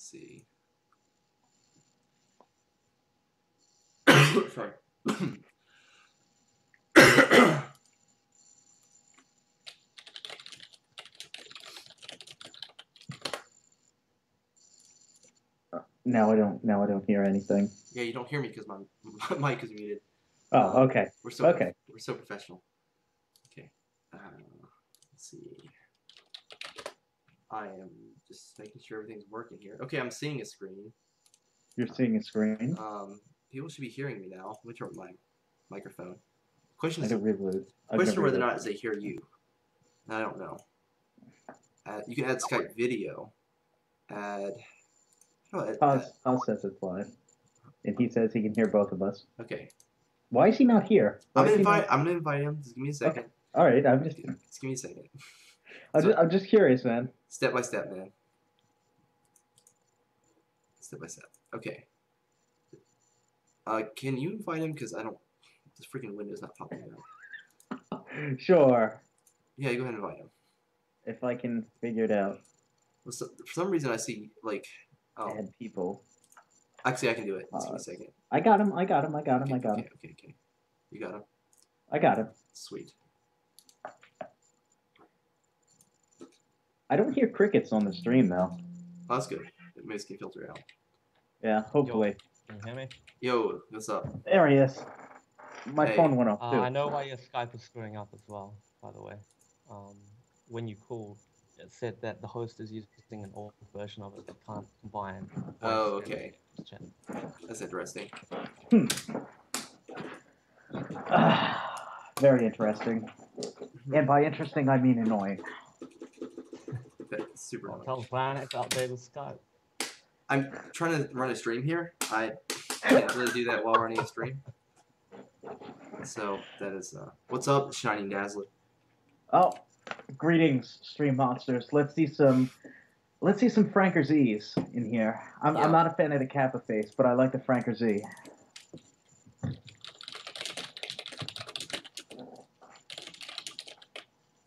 Let's see. Sorry. Now I don't hear anything. Yeah, you don't hear me because my mic is muted. Oh, okay. We're so professional. Okay. Let's see. I am just making sure everything's working here. Okay, I'm seeing a screen. You're seeing a screen? People should be hearing me now. Let me turn my microphone. Question is whether or not they hear you. I don't know. You can add Skype video. Paz says it's live. And he says he can hear both of us. Okay. Why is he not here? I'm gonna invite him. Just give me a second. Okay. All right. Just give me a second. I'm just curious, man. Step by step, man. Step by step. Okay. Can you invite him? Because I don't. This freaking window's not popping out. Sure. Yeah, go ahead and invite him. If I can figure it out. Well, so, for some reason, I see like. Add people. Actually, I can do it. Just give me a second. I got him. Okay. You got him? I got him. Sweet. I don't hear crickets on the stream, though. Oh, that's good. It makes me filter out. Yeah, hopefully. Yo, can you hear me? Yo, what's up? There he is. My phone went off, too. I know why your Skype is screwing up as well, by the way. When you called, it said that the host is using an old version of it that can't combine. Oh, okay. That's interesting. Very interesting. And by interesting, I mean annoying. That's super annoying. Tell Planet to update the Skype. I'm trying to run a stream here. I can't really do that while running a stream. So that is what's up, Shining Dazzler? Oh, greetings, stream monsters. Let's see some Franker Z's in here. I'm not a fan of the Kappa face, but I like the Franker Z.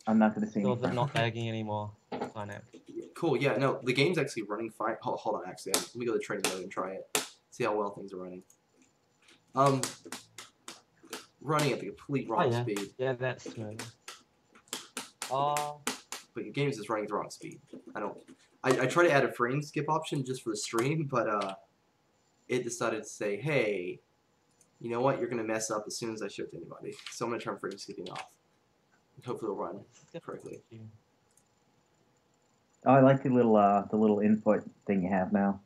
I'm not going to see any. Still not lagging anymore. Planet. Cool. Yeah. No, the game's actually running fine. Hold on. Actually, let me go to training mode and try it. See how well things are running. Running at the complete wrong speed. Yeah, that's smooth. But your game's just running at the wrong speed. I try to add a frame skip option just for the stream, but it decided to say, hey, you know what? You're gonna mess up as soon as I show it to anybody. So I'm gonna turn frame skipping off. Hopefully it'll run correctly. Oh, I like the little input thing you have now.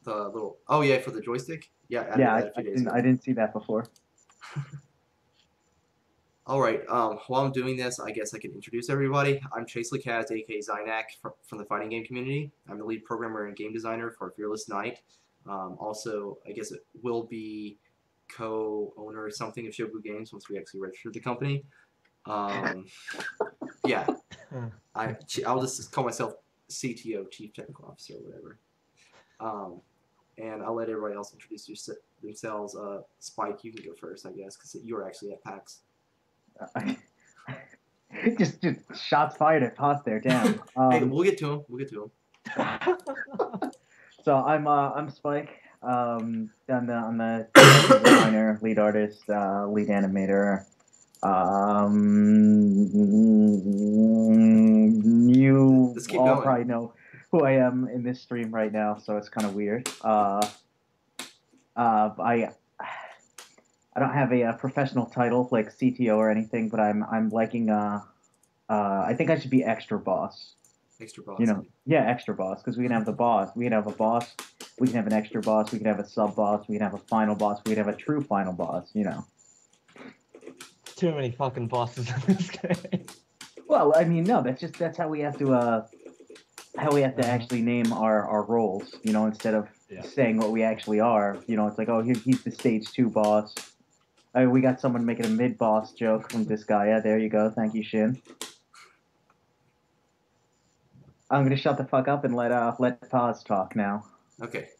The little for the joystick. Yeah. I didn't see that before. All right. While I'm doing this, I guess I can introduce everybody. I'm Chase Lacaz, aka Zynak, from the fighting game community. I'm the lead programmer and game designer for Fearless Knight. Also, I guess it will be co-owner or something of Shobu Games once we actually register the company. Yeah. I'll just call myself CTO, Chief Technical Officer, or whatever. And I'll let everybody else introduce themselves. Spike, you can go first, I guess, because you were actually at PAX. Just shots fired at Paz there. Damn. Hey, we'll get to him. So I'm Spike. I'm the designer, lead artist, lead animator. You all probably know who I am in this stream right now, so it's kind of weird. I don't have a professional title like CTO or anything, but I'm liking I think I should be extra boss. Extra boss. You know, yeah, extra boss, because we can have the boss. We can have a boss. We can have an extra boss. We can have a sub boss. We can have a final boss. We can have a true final boss. You know. Too many fucking bosses in this game. Well, I mean, no, that's how we have to actually name our roles. You know, instead of saying what we actually are. You know, it's like, oh, he's the stage 2 boss. We got someone making a mid-boss joke from this guy. Yeah, there you go. Thank you, Shin. I'm gonna shut the fuck up and let Paz talk now. Okay.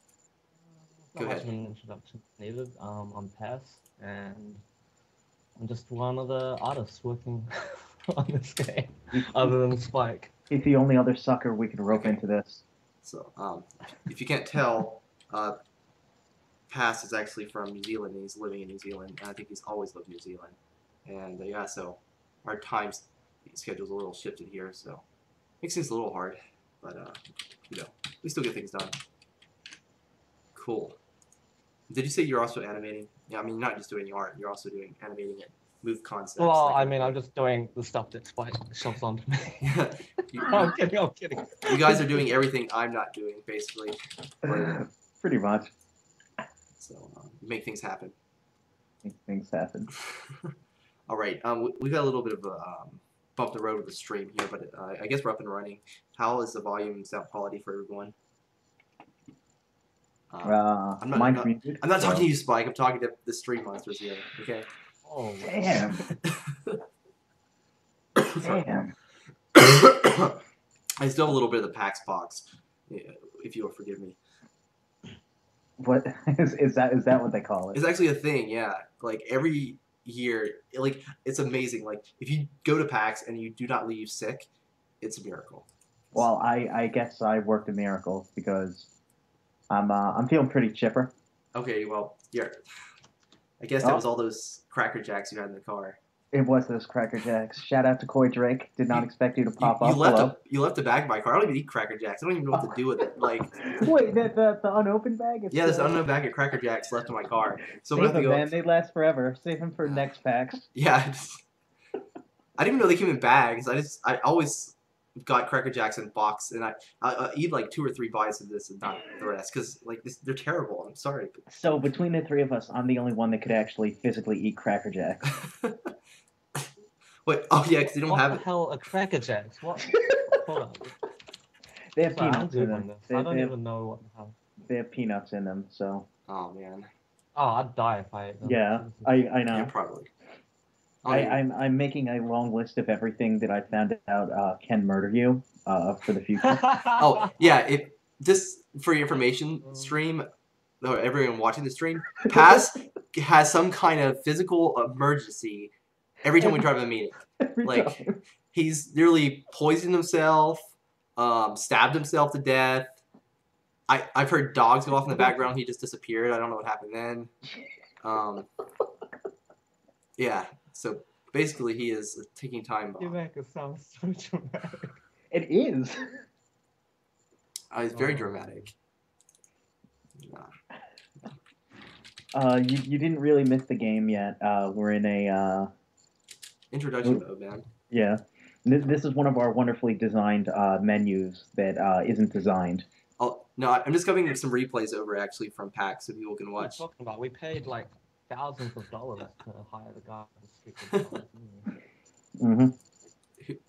Go ahead. An introduction needed. I'm Paz, and I'm just one of the artists working on this game, other than Spike. He's the only other sucker we can rope into this. So, if you can't tell, Pass is actually from New Zealand, and he's living in New Zealand, and I think he's always lived in New Zealand. And yeah, so our time schedule's a little shifted here, so makes things a little hard, but you know, we still get things done. Cool. Did you say you're also animating? Yeah, I mean, you're not just doing art, you're also doing animating it, move concepts. Well, that I kind of mean, I'm thing. just doing the stuff that Spike shoves onto me. Yeah, I'm kidding, I'm kidding. you guys are doing everything I'm not doing, basically. Like, Pretty much. so you make things happen. Things happen. All right, we've got a little bit of a bump the road with the stream here, but I guess we're up and running. How is the volume and sound quality for everyone? I'm not talking to you, Spike. I'm talking to the stream monsters here. Okay. Oh, Damn. Damn. I still have a little bit of the PAX box, if you'll forgive me. What is that what they call it? It's actually a thing, yeah. Like every year, like it's amazing. Like if you go to PAX and you do not leave sick, it's a miracle. Well, I guess I worked a miracle because I'm feeling pretty chipper. Okay, well, yeah. I guess that was all those Cracker Jacks you had in the car. It was those Cracker Jacks. Shout out to Coy Drake. Did not expect you to pop up. You left a bag in my car. I don't even eat Cracker Jacks. I don't even know what to do with it. Like, wait, the unopened bag? Yeah, there's an unknown bag of Cracker Jacks left in my car. So save them, man. They last forever. Save them for next PAX. Yeah, I didn't even know they came in bags. I always got Cracker Jacks in box, and I eat like 2 or 3 bites of this and not the rest because like they're terrible. I'm sorry. So between the 3 of us, I'm the only one that could actually physically eat Cracker Jacks. Wait, oh yeah, because they don't have it. What the hell are Cracker Jacks? What? Hold on. They have peanuts in them. I don't even know what the hell. They have peanuts in them, so. Oh man. Oh, I'd die if I ate them. Yeah, I know. Yeah, probably. I'm making a long list of everything that I found out can murder you for the future. Oh yeah, this for your information stream, or everyone watching the stream, Pass has some kind of physical emergency every time we drive a meeting. Like he's nearly poisoned himself, stabbed himself to death. I've heard dogs go off in the background. He just disappeared. I don't know what happened then. Yeah. So basically, he is a ticking time bomb. You make it sound so dramatic. It is. It's very dramatic. You didn't really miss the game yet. We're in a introduction mode, man. Yeah. This is one of our wonderfully designed menus that isn't designed. Oh no, I'm just covering some replays over actually from PAX so people can watch. What are you talking about? We paid like thousands of dollars to hire the guy to speak. Mm-hmm.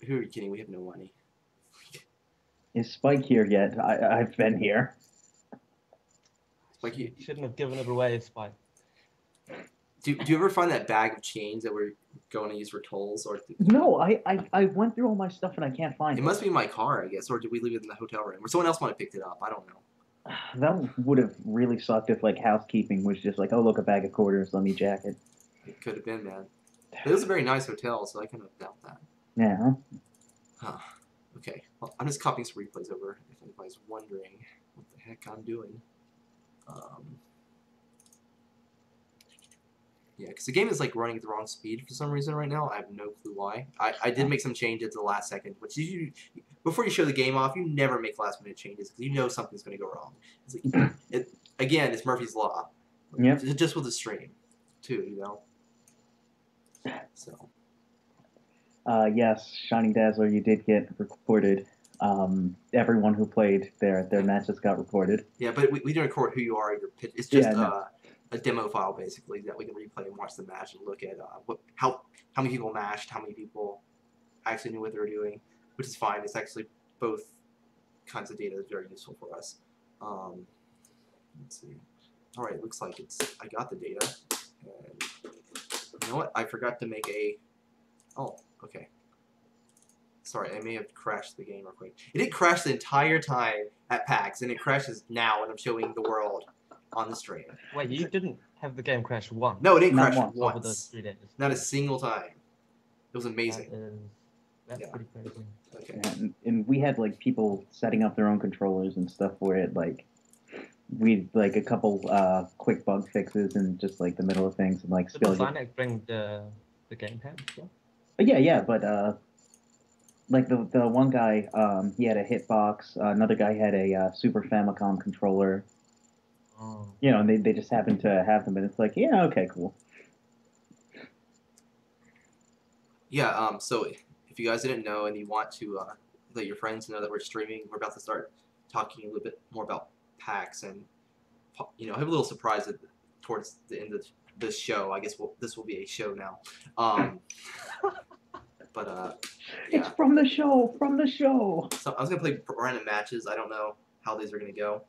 Who are you kidding? We have no money. Is Spike here yet? I've been here. Spike, you shouldn't have given it away, Spike. Do you ever find that bag of change that we're going to use for tolls? Or no, I went through all my stuff and I can't find it. It must be in my car, I guess, or did we leave it in the hotel room? Or someone else might have picked it up. I don't know. That would have really sucked if like housekeeping was just like, oh look, a bag of quarters, let me jack it. It could have been, man. It was a very nice hotel, so I kind of doubt that. Yeah. Huh. Okay. Well, I'm just copying some replays over if anybody's wondering what the heck I'm doing. Yeah, because the game is like running at the wrong speed for some reason right now. I have no clue why. I did make some changes at the last second, which before you show the game off, you never make last minute changes because you know something's going to go wrong. It's like, again, it's Murphy's Law. Yeah. Just with the stream, too, you know? So. Yes, Shiny Dazzler, you did get recorded. Everyone who played their matches got recorded. Yeah, but we didn't record who you are in your pitch. It's just a demo file, basically, that we can replay and watch the match and look at how many people matched, how many people actually knew what they were doing, which is fine. It's actually both kinds of data is very useful for us. Let's see. All right, looks like I got the data. And you know what? I forgot to make a... Oh, okay. Sorry, I may have crashed the game real quick. It didn't crash the entire time at PAX, and it crashes now when I'm showing the world on the stream. Wait, you didn't have the game crash once? No, it didn't crash once. once. Over the 3 days. Not a single time. It was amazing. That is That's Yeah. pretty crazy. Okay. And we had like people setting up their own controllers and stuff where it like we like a couple quick bug fixes in just like the middle of things and like Did still the get, Zynex bring the gamepad as well? yeah, but like the one guy he had a hitbox, another guy had a Super Famicom controller, Oh. you know, and they just happened to have them, and it's like, yeah, okay, cool. Yeah. So if you guys didn't know and you want to let your friends know that we're streaming, we're about to start talking a little bit more about PAX, and you know, I have a little surprise towards the end of this show. I guess this will be a show now. But yeah. It's from the show, from the show. So I was gonna play random matches. I don't know how these are gonna go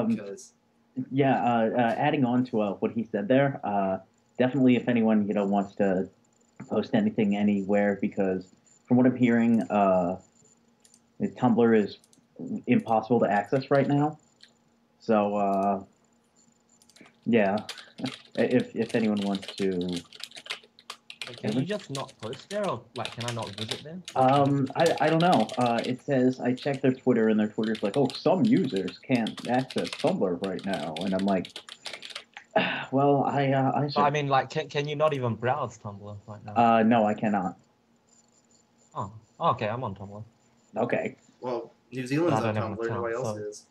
because Yeah, adding on to what he said there, definitely if anyone wants to post anything anywhere, because from what I'm hearing, Tumblr is impossible to access right now. So yeah, if anyone wants to, Can you just not post there, or like, can I not visit there? I don't know. It says I checked their Twitter, and their Twitter's like, oh, some users can't access Tumblr right now, and I'm like, well, But I mean, like, can you not even browse Tumblr right now? no, I cannot. Oh, okay, I'm on Tumblr. Okay. well, New Zealand's I on don't have an Tumblr. account, Nobody else so- is.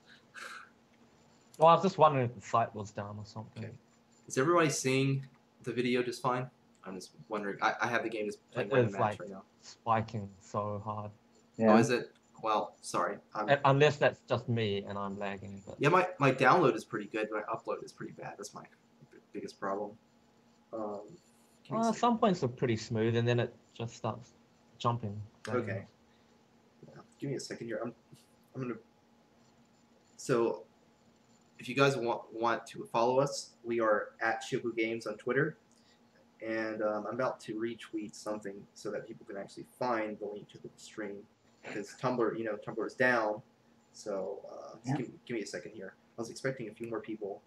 Well, I was just wondering if the site was down or something. Okay. Is everybody seeing the video just fine? I'm just wondering. I have the game just playing It random is match like right now. spiking so hard. Yeah. Oh, is it? Well, sorry. Unless that's just me and I'm lagging. But Yeah, my download is pretty good. My upload is pretty bad. That's my biggest problem. Give me a second. some points are pretty smooth, and then it just starts jumping. Okay. Yeah, give me a second here. I'm gonna. So, if you guys want to follow us, we are at Shibu Games on Twitter, and I'm about to retweet something so that people can actually find the link to the stream, because Tumblr, Tumblr is down. So just give me a second here. I was expecting a few more people,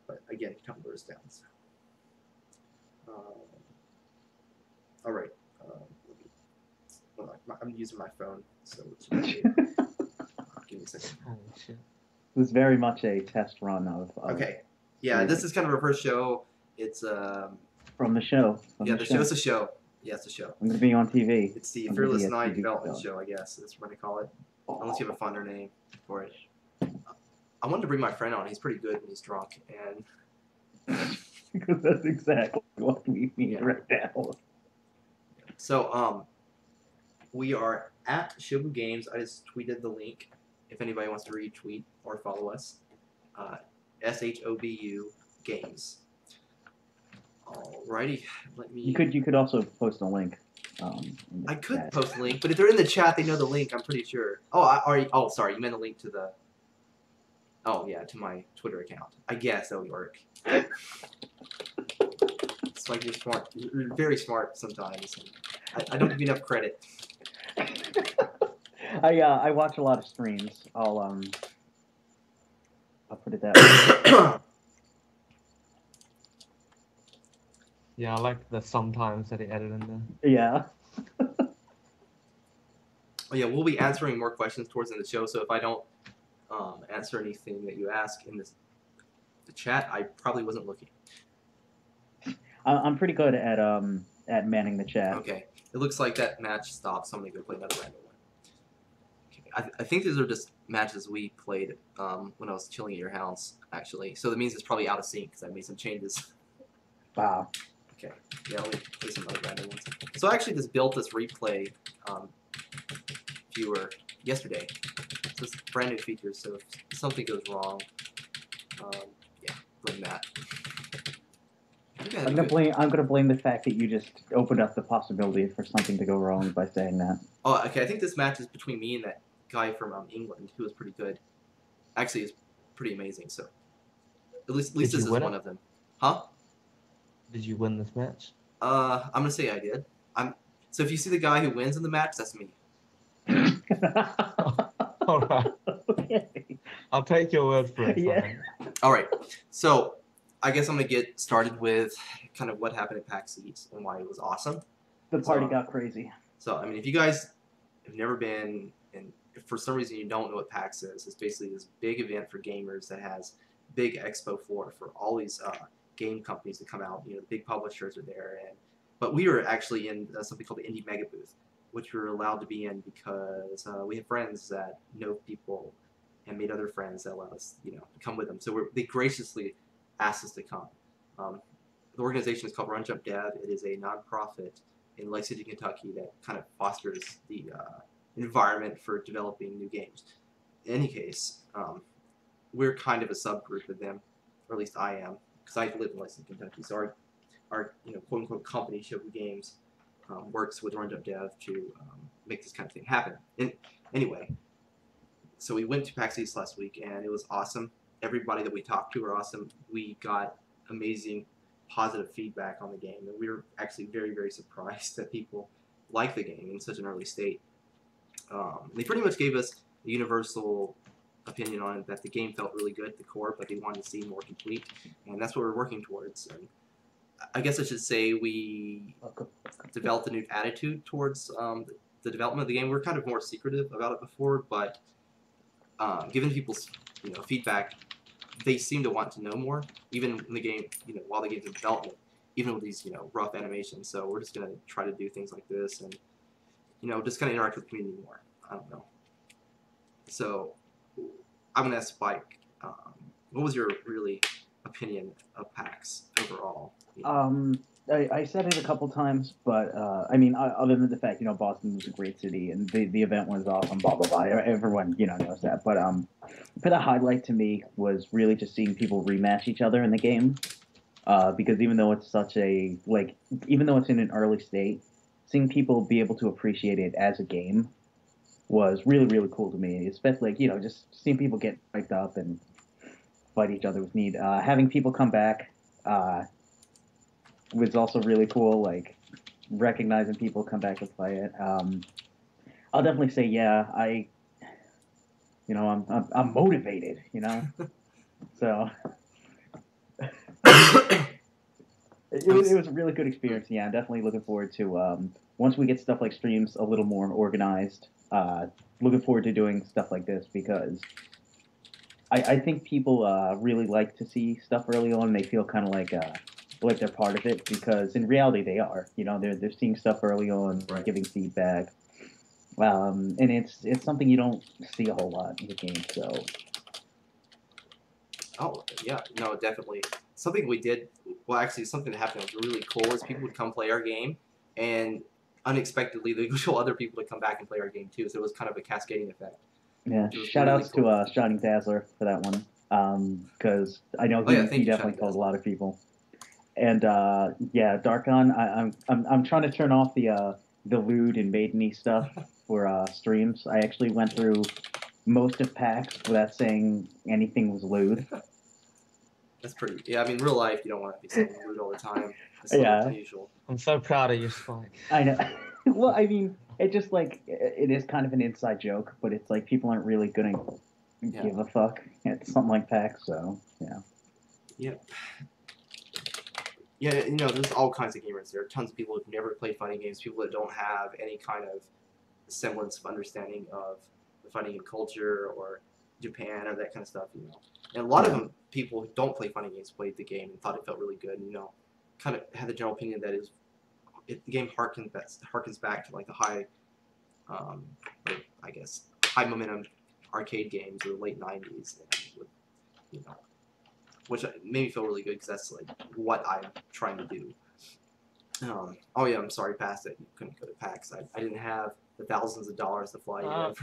but again, Tumblr is down. So. All right. I'm using my phone, so it's give me a second. Holy shit. It was very much a test run of Okay. Yeah, this is kind of our first show. It's from the show. the show's a show. Yeah, it's a show. I'm going to be on TV. It's the I'm Fearless gonna be a Night TV Development show. Show, I guess. That's what they call it. Unless you have a funner name for it. I wanted to bring my friend on. He's pretty good when he's drunk, and Because that's exactly what we need right now. so we are at Shibu Games. I just tweeted the link if anybody wants to retweet or follow us. SHOBU Games. Alrighty, let me. You could also post a link. In the I could chat. post a link, but if they're in the chat, they know the link. I'm pretty sure. Oh, sorry, you meant a link to the. Oh yeah, to my Twitter account. I guess that'll work. It's like you're smart. You're very smart sometimes. I don't give you enough credit. I watch a lot of streams. I'll put it that way. Yeah, I like the sometimes that he added in there. Yeah. Oh yeah, we'll be answering more questions towards the end of the show. So if I don't answer anything that you ask in the chat, I probably wasn't looking. I'm pretty good at manning the chat. Okay, it looks like that match stopped. So I'm gonna go play another random one. Okay. I think these are just matches we played when I was chilling at your house, actually. So that means it's probably out of sync because I made some changes. Wow. Okay, yeah, let me play some other random ones. So I actually just built this replay viewer yesterday. So it's brand new features, so if something goes wrong, yeah, blame that. I'm gonna blame the fact that you just opened up the possibility for something to go wrong by saying that. Oh, okay, I think this match is between me and that guy from England who was pretty good. Actually, is pretty amazing, so at least this is one of them. Huh? Did you win this match? I'm gonna say I did. So if you see the guy who wins in the match, that's me. All right. Okay. I'll take your word for it. Yeah. All right. So I guess I'm gonna get started with kind of what happened at PAXEast and why it was awesome. The party got crazy. So I mean, if you guys have never been, and if for some reason you don't know what PAX is, it's basically this big event for gamers that has big expo floor for all these game companies that come out. You know, the big publishers are there, but we were actually in something called the Indie Mega Booth, which we were allowed to be in because we have friends that know people and made other friends that allowed us, you know, to come with them. So they graciously asked us to come. The organization is called Run Jump Dev. It is a nonprofit in Lexington, Kentucky that kind of fosters the environment for developing new games. In any case, we're kind of a subgroup of them, or at least I am, because I live in Lexington, Kentucky. So our you know, quote unquote company, Shoku Games, works with Run Jump Dev to make this kind of thing happen. And anyway, so we went to PAXEast last week, and it was awesome. Everybody that we talked to were awesome. We got amazing positive feedback on the game, and we were actually very, very surprised that people like the game in such an early state. They pretty much gave us a universal opinion on it, that the game felt really good at the core, but they wanted to see more complete, and that's what we're working towards. And I guess I should say we developed a new attitude towards the development of the game. We were kind of more secretive about it before, but given people's feedback, they seem to want to know more, even in the game, while the game's in development, even with these rough animations. So we're just gonna try to do things like this, and just kind of interact with the community more. I don't know. So I'm gonna ask Spike, what was your really opinion of PAX overall? I said it a couple times, but I mean, other than the fact, Boston was a great city and the event was awesome, blah blah blah. Everyone, knows that. But the highlight to me was really just seeing people rematch each other in the game, because even though it's even though it's in an early state, seeing people be able to appreciate it as a game was really really cool to me. Especially just seeing people get hyped up and fight each other was neat. Having people come back. Was also really cool, like recognizing people come back to play it. I'll definitely say, yeah, I'm motivated, so it was a really good experience. Yeah, I'm definitely looking forward to once we get stuff like streams a little more organized. Looking forward to doing stuff like this because I think people really like to see stuff early on. They feel kind of like they're part of it because in reality they are. They're seeing stuff early on, right. Giving feedback, and it's something you don't see a whole lot in the game. So. Oh yeah, no, definitely. Something we did. Well, actually, something that happened that was really cool is people would come play our game, and unexpectedly they would show other people to come back and play our game too. So it was kind of a cascading effect. Yeah, shout outs cool. To Shining Dazzler for that one, because I know he definitely told a lot of people. And yeah, Darkon, I'm trying to turn off the lewd and maideny stuff for streams. I actually went through most of PAX without saying anything was lewd. That's pretty. Yeah, I mean, real life, you don't want to be saying lewd all the time. That's unusual. I'm so proud of you, Spike. I know. Well, I mean, it just it is kind of an inside joke, but it's like people aren't really gonna give a fuck at something like PAX, so yeah. Yep. Yeah, there's all kinds of gamers. There are tons of people who've never played fighting games, people that don't have any kind of semblance of understanding of the fighting game culture or Japan or that kind of stuff, And a lot of them, people who don't play fighting games, played the game and thought it felt really good, and, kind of had the general opinion that the game harkens back to like the high, I guess, high momentum arcade games of the late 90s, and with, which made me feel really good because that's like what I'm trying to do. Oh yeah, I'm sorry, past it. You couldn't go to PAX. I didn't have the thousands of dollars to fly no.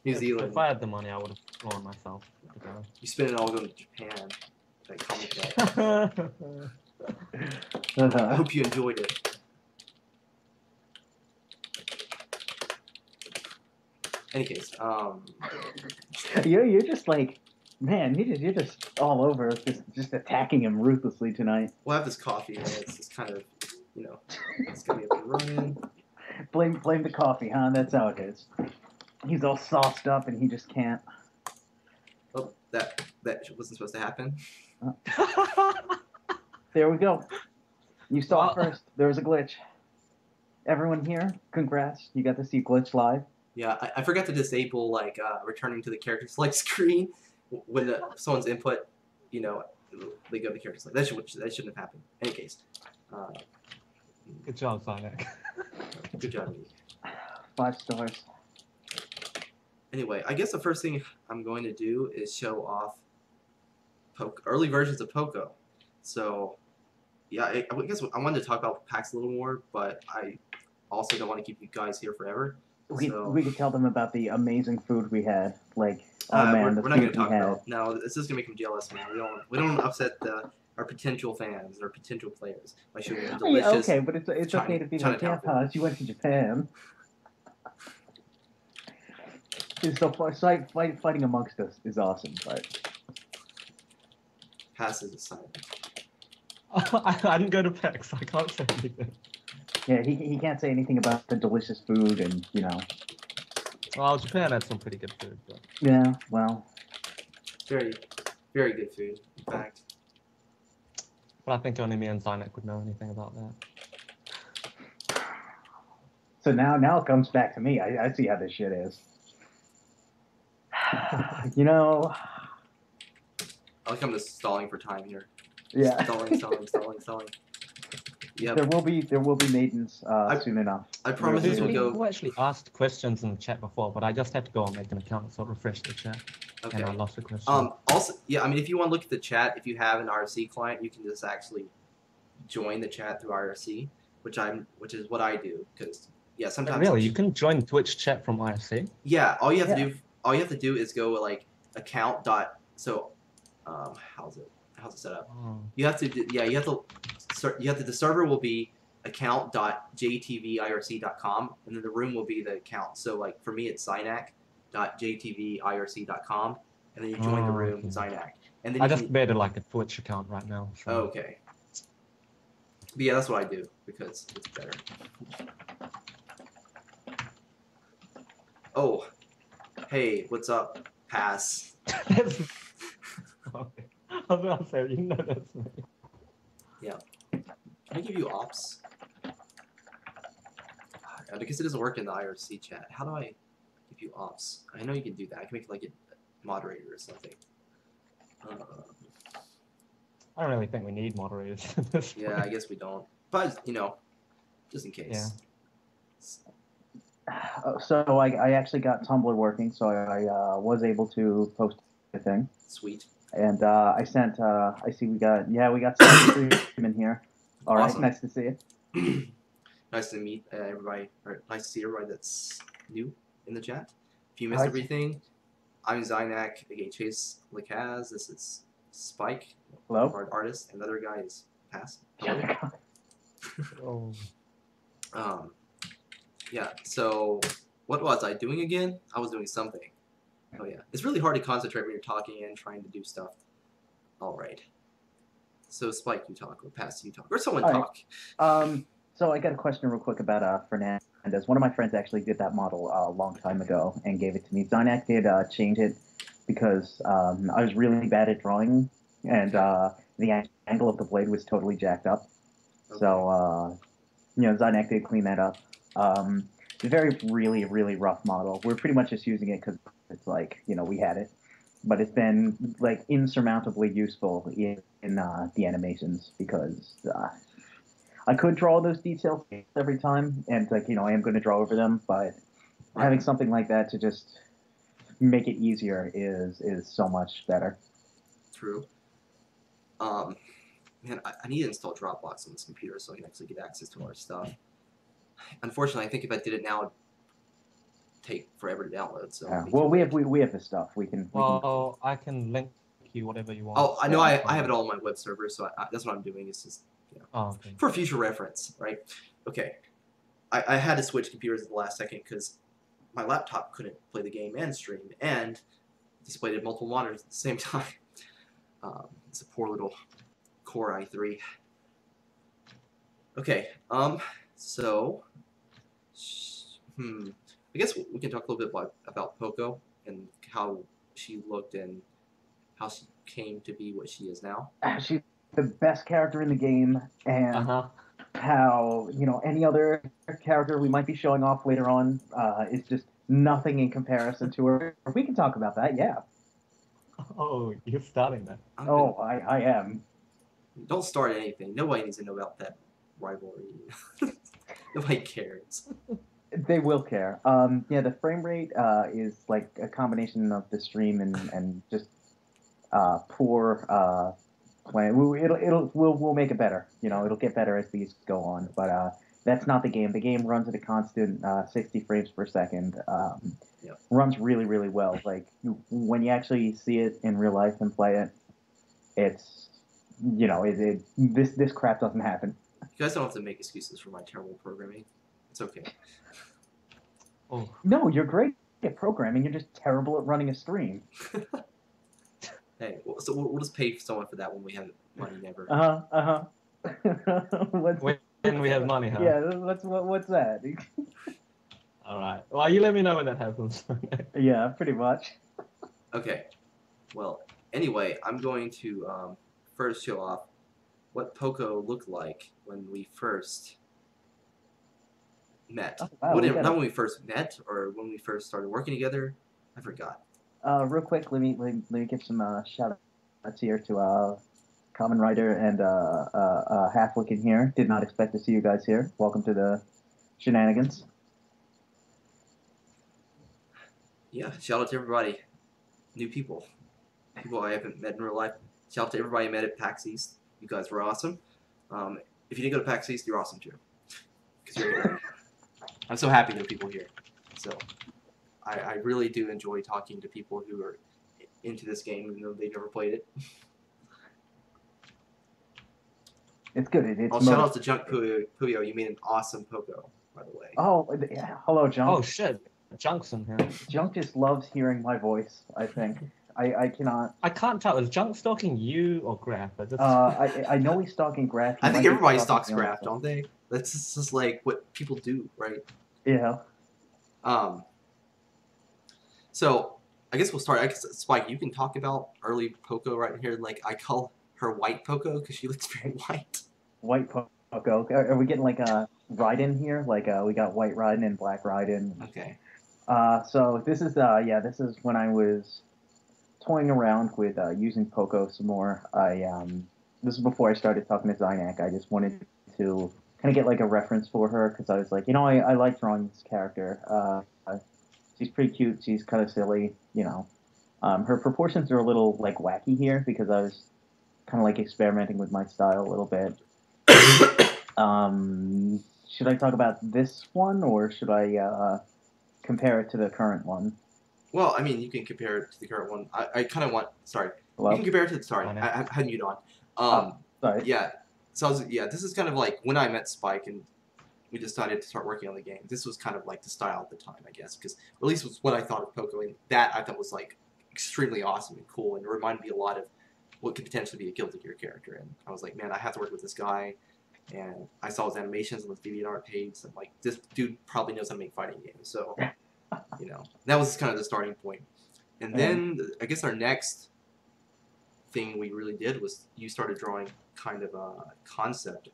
New Zealand. If I had the money, I would have flown myself to go. You spend it all going to Japan. I hope you enjoyed it. Any case, you're just like, man, you're just all over, just attacking him ruthlessly tonight. We'll have this coffee, and it's just kind of, it's gonna be up and running. Blame the coffee, huh? That's how it is. He's all sauced up, and he just can't. Oh, that wasn't supposed to happen. There we go. You saw it first. There was a glitch. everyone here, congrats! You got to see Glitch live. Yeah, I forgot to disable like returning to the character select screen when someone's input, you know, they go to the character select. That shouldn't have happened. In any case, uh, Good job, Sonic. good job, me. 5 stars. Anyway, I guess the first thing I'm going to do is show off early versions of Poco. So, yeah, I guess I wanted to talk about PAX a little more, but I also don't want to keep you guys here forever. We could tell them about the amazing food we had. Like, oh man, we're the not going food to talk we had. about. No, this is going to make them jealous, man. We don't upset our potential fans, our potential players by showing them delicious. Yeah, okay, but it's okay to be like, yeah, Chinatown food. Paz, you went to Japan. It's so far, fighting amongst us is awesome, but Passes aside. I didn't go to PAX. I can't say anything. yeah, he can't say anything about the delicious food and Well, Japan had some pretty good food, but yeah, well, very, very good food. In fact, I think only me and Zynek would know anything about that. so now it comes back to me. I see how this shit is. I like I'm just stalling for time here. Yeah. Stalling. Yep. There will be maidens soon enough. I promise this will go. People actually asked questions in the chat before, but I just had to go and make an account, so refresh the chat. Okay. And I lost the question. Also, yeah, I mean, if you want to look at the chat, if you have an IRC client, you can just actually join the chat through IRC, which is what I do, because yeah, sometimes. Really, you can join Twitch chat from IRC. Yeah, all you have to do is go like account dot. So, how's it set up? Oh. The server will be account.jtvirc.com, and then the room will be the account. So like for me, it's zynac.jtvirc.com, and then you join the room, Zynac. And then I just made it like a Twitch account right now. So. Okay. But yeah, that's what I do because it's better. Oh, hey, what's up, Pass? Okay. I was gonna say, you know that's me. Yeah. Can I give you ops? Because it doesn't work in the IRC chat. How do I give you ops? I know you can do that. I can make like a moderator or something. I don't really think we need moderators. Yeah, I guess we don't. But just in case. Yeah. So I actually got Tumblr working, so I was able to post a thing. Sweet. And I sent. I see we got some in here. All right, Awesome. nice to see you. Nice to meet everybody. Or nice to see everybody that's new in the chat. If you missed everything, I'm Zynac, aka Chase Lacaz. This is Spike, hello, our artist, and the other guy is Pass. Oh. Yeah. So, what was I doing again? I was doing something. Oh yeah, it's really hard to concentrate when you're talking and trying to do stuff. All right. So Spike, you talk, or Pass, you talk, or someone talk. Right. So I got a question real quick about Fernandez. One of my friends actually did that model a long time ago and gave it to me. Zynac did change it because I was really bad at drawing, and the angle of the blade was totally jacked up. Okay. So Zynac did clean that up. It's a very, really, really rough model. We're pretty much just using it because it's like, we had it. But it's been, like, insurmountably useful in the animations because I could draw those details every time, and, like, I am going to draw over them, but having something like that to just make it easier is so much better. True. Man, I need to install Dropbox on this computer so I can actually get access to our stuff. Unfortunately, I think if I did it now, it'd take forever to download. So well, we have the stuff. We can. I can link you whatever you want. Oh, I know. I have it all on my web server, so that's what I'm doing. It's just okay. For future reference, right? Okay. I had to switch computers at the last second because my laptop couldn't play the game and stream and displayed at multiple monitors at the same time. It's a poor little Core i3. Okay. So, I guess we can talk a little bit about Poco and how she looked and how she came to be what she is now. She's the best character in the game, and how any other character we might be showing off later on is just nothing in comparison to her. We can talk about that, yeah. Oh, you're starting that. Oh, I am. Don't start anything. Nobody needs to know about that rivalry. Nobody cares. They will care. Yeah, the frame rate is like a combination of the stream and just poor plan. We'll make it better. It'll get better as these go on. But that's not the game. The game runs at a constant 60 frames per second. Yep. Runs really, really well. Like when you actually see it in real life and play it, it's this crap doesn't happen. You guys don't have to make excuses for my terrible programming. It's okay. Oh, No, you're great at programming. You're just terrible at running a stream. Hey, so we'll just pay someone for that when we have money. Never. when we have money, huh? Yeah, what's that? All right. Well, you let me know when that happens. Yeah, pretty much. Okay. Well, anyway, I'm going to first show off what Poco looked like when we first met. Oh, wow, Not when we first met, or when we first started working together. I forgot. Real quick, let me give some shout outs here to Common Writer and Halflick in here. Did not expect to see you guys here. Welcome to the shenanigans. Yeah, shout out to everybody. New people I haven't met in real life. Shout out to everybody I met at PAXEast. You guys were awesome. If you didn't go to PAXEast, you're awesome too. Because you're here. I'm so happy there are people here. So I really do enjoy talking to people who are into this game, even though they've never played it. It's good. It's shout out to Junk Puyo. You made an awesome Poco, by the way. Oh, yeah. Hello, Junk. Oh shit, Junk's in here. Junk just loves hearing my voice. I think. I cannot. I can't tell. Is Junk stalking you or Graph? I know he's stalking Graph. I think everybody stalks Graph, don't they? That's just like what people do, right? Yeah. So I guess we'll start. I guess Spike, you can talk about early Poco right here. Like I call her White Poco because she looks very white. White Poco. Are we getting like a Raiden here? Like we got White Raiden and Black Raiden. Okay. So this is this is when I was toying around with using Poco some more. This is before I started talking to Zynak. I just wanted to kind of get like a reference for her because I was like, I like drawing this character. She's pretty cute. She's kind of silly. Her proportions are a little like wacky here because I was kind of like experimenting with my style a little bit. Should I talk about this one or should I compare it to the current one? Well, I mean, you can compare it to the current one. I kind of want. Sorry. Hello? You can compare it to the. Sorry, I had mute on. Sorry. Yeah. So this is kind of like when I met Spike and we decided to start working on the game. This was kind of like the style at the time, I guess, because at least was what I thought of Poco, and that I thought was like extremely awesome and cool, and it reminded me a lot of what could potentially be a Guilty Gear character. And I was like, man, I have to work with this guy. And I saw his animations on his DeviantArt page. And I'm like, this dude probably knows how to make fighting games. So, that was kind of the starting point. And then I guess our next thing we really did was you started drawing kind of concept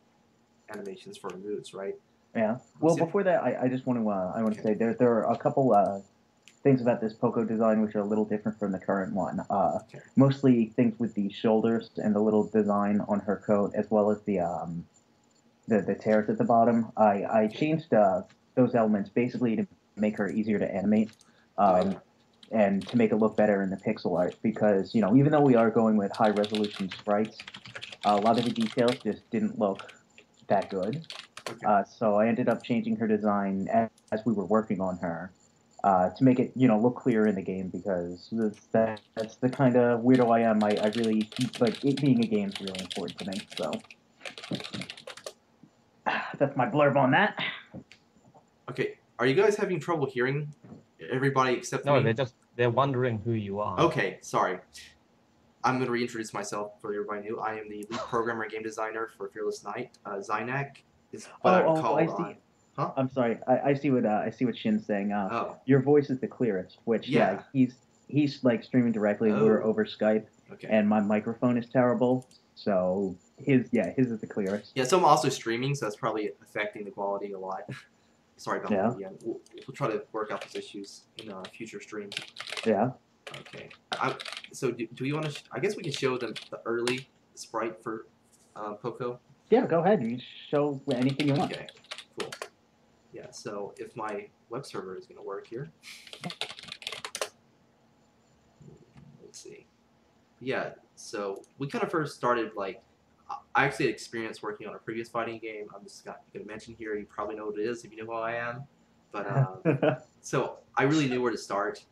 animations for moves, right? Yeah. Well, before that, I just want to say there are a couple things about this Poco design which are a little different from the current one. Mostly things with the shoulders and the little design on her coat, as well as the tears at the bottom. I changed those elements basically to make her easier to animate. And to make it look better in the pixel art, because even though we are going with high resolution sprites, a lot of the details just didn't look that good. Okay. So I ended up changing her design as we were working on her to make it look clearer in the game, because that's the kind of weirdo I am. I really like it being a game is really important to me. So that's my blurb on that. Okay, are you guys having trouble hearing everybody except me? No, they're wondering who you are. Okay, sorry. I'm going to reintroduce myself for everybody new. I am the lead programmer and game designer for Fearless Knight. Zynak is what I'm called. I see. Huh? I'm sorry. I see what Shin's saying. Your voice is the clearest. Which he's like streaming directly. We're over Skype, Okay. and my microphone is terrible. So his is the clearest. Yeah, so I'm also streaming, so that's probably affecting the quality a lot. Sorry about that again. We'll try to work out those issues in future streams. Yeah. Okay. So do we want to? I guess we can show them the early sprite for Poco. Yeah, go ahead. You show anything you want. Okay. Cool. Yeah. So if my web server is going to work here, let's see. Yeah. So we kind of first started like. I actually had experience working on a previous fighting game. I'm just going to mention here. You probably know what it is if you know who I am. But so I really knew where to start,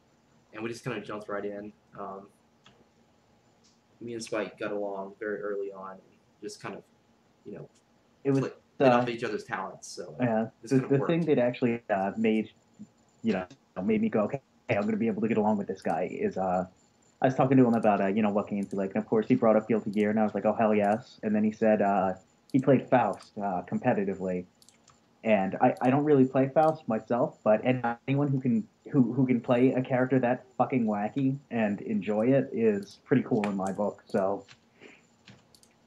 and we just kind of jumped right in. Me and Spike got along very early on, and just kind of, it was played off each other's talents. So yeah, the thing that actually made me go, okay, I'm going to be able to get along with this guy is I was talking to him about what games he liked, and of course he brought up Guilty Gear, and I was like, oh hell yes, and then he said he played Faust competitively, and I don't really play Faust myself, but anyone who can play a character that fucking wacky and enjoy it is pretty cool in my book. So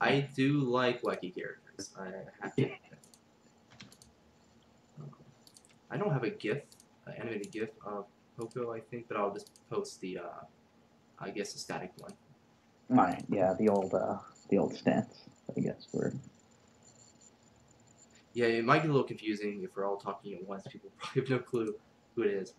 I do like wacky characters. I have to. I don't have a GIF, an animated GIF of Poco, I think, but I'll just post the, I guess, the static one. Right, yeah, the old stats, I guess, were. Yeah, it might get a little confusing if we're all talking at once. People probably have no clue who it is.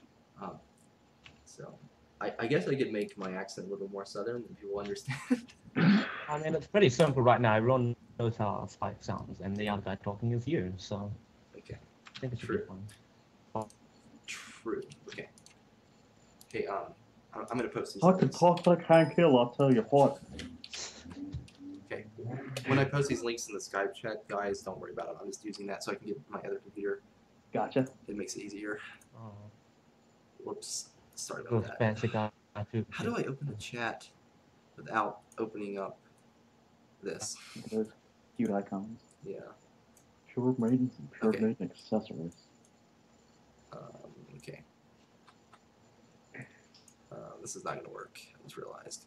So, I guess I could make my accent a little more southern and people understand. I mean, it's pretty simple right now. Everyone knows how Spike sounds, and the other guy talking is you, so. Okay. I think it should be fine. True. Okay. Okay, I'm going to post these. I can talk like Hank Hill, I'll tell you what. Okay. When I post these links in the Skype chat, guys, don't worry about it. I'm just using that so I can get my other computer. Gotcha. It makes it easier. Oh. Whoops. Sorry about that. Fancy guy too. How do I open a chat without opening up this? Those cute icons. Yeah. Pure maiden accessories. Okay. This is not going to work. I just realized.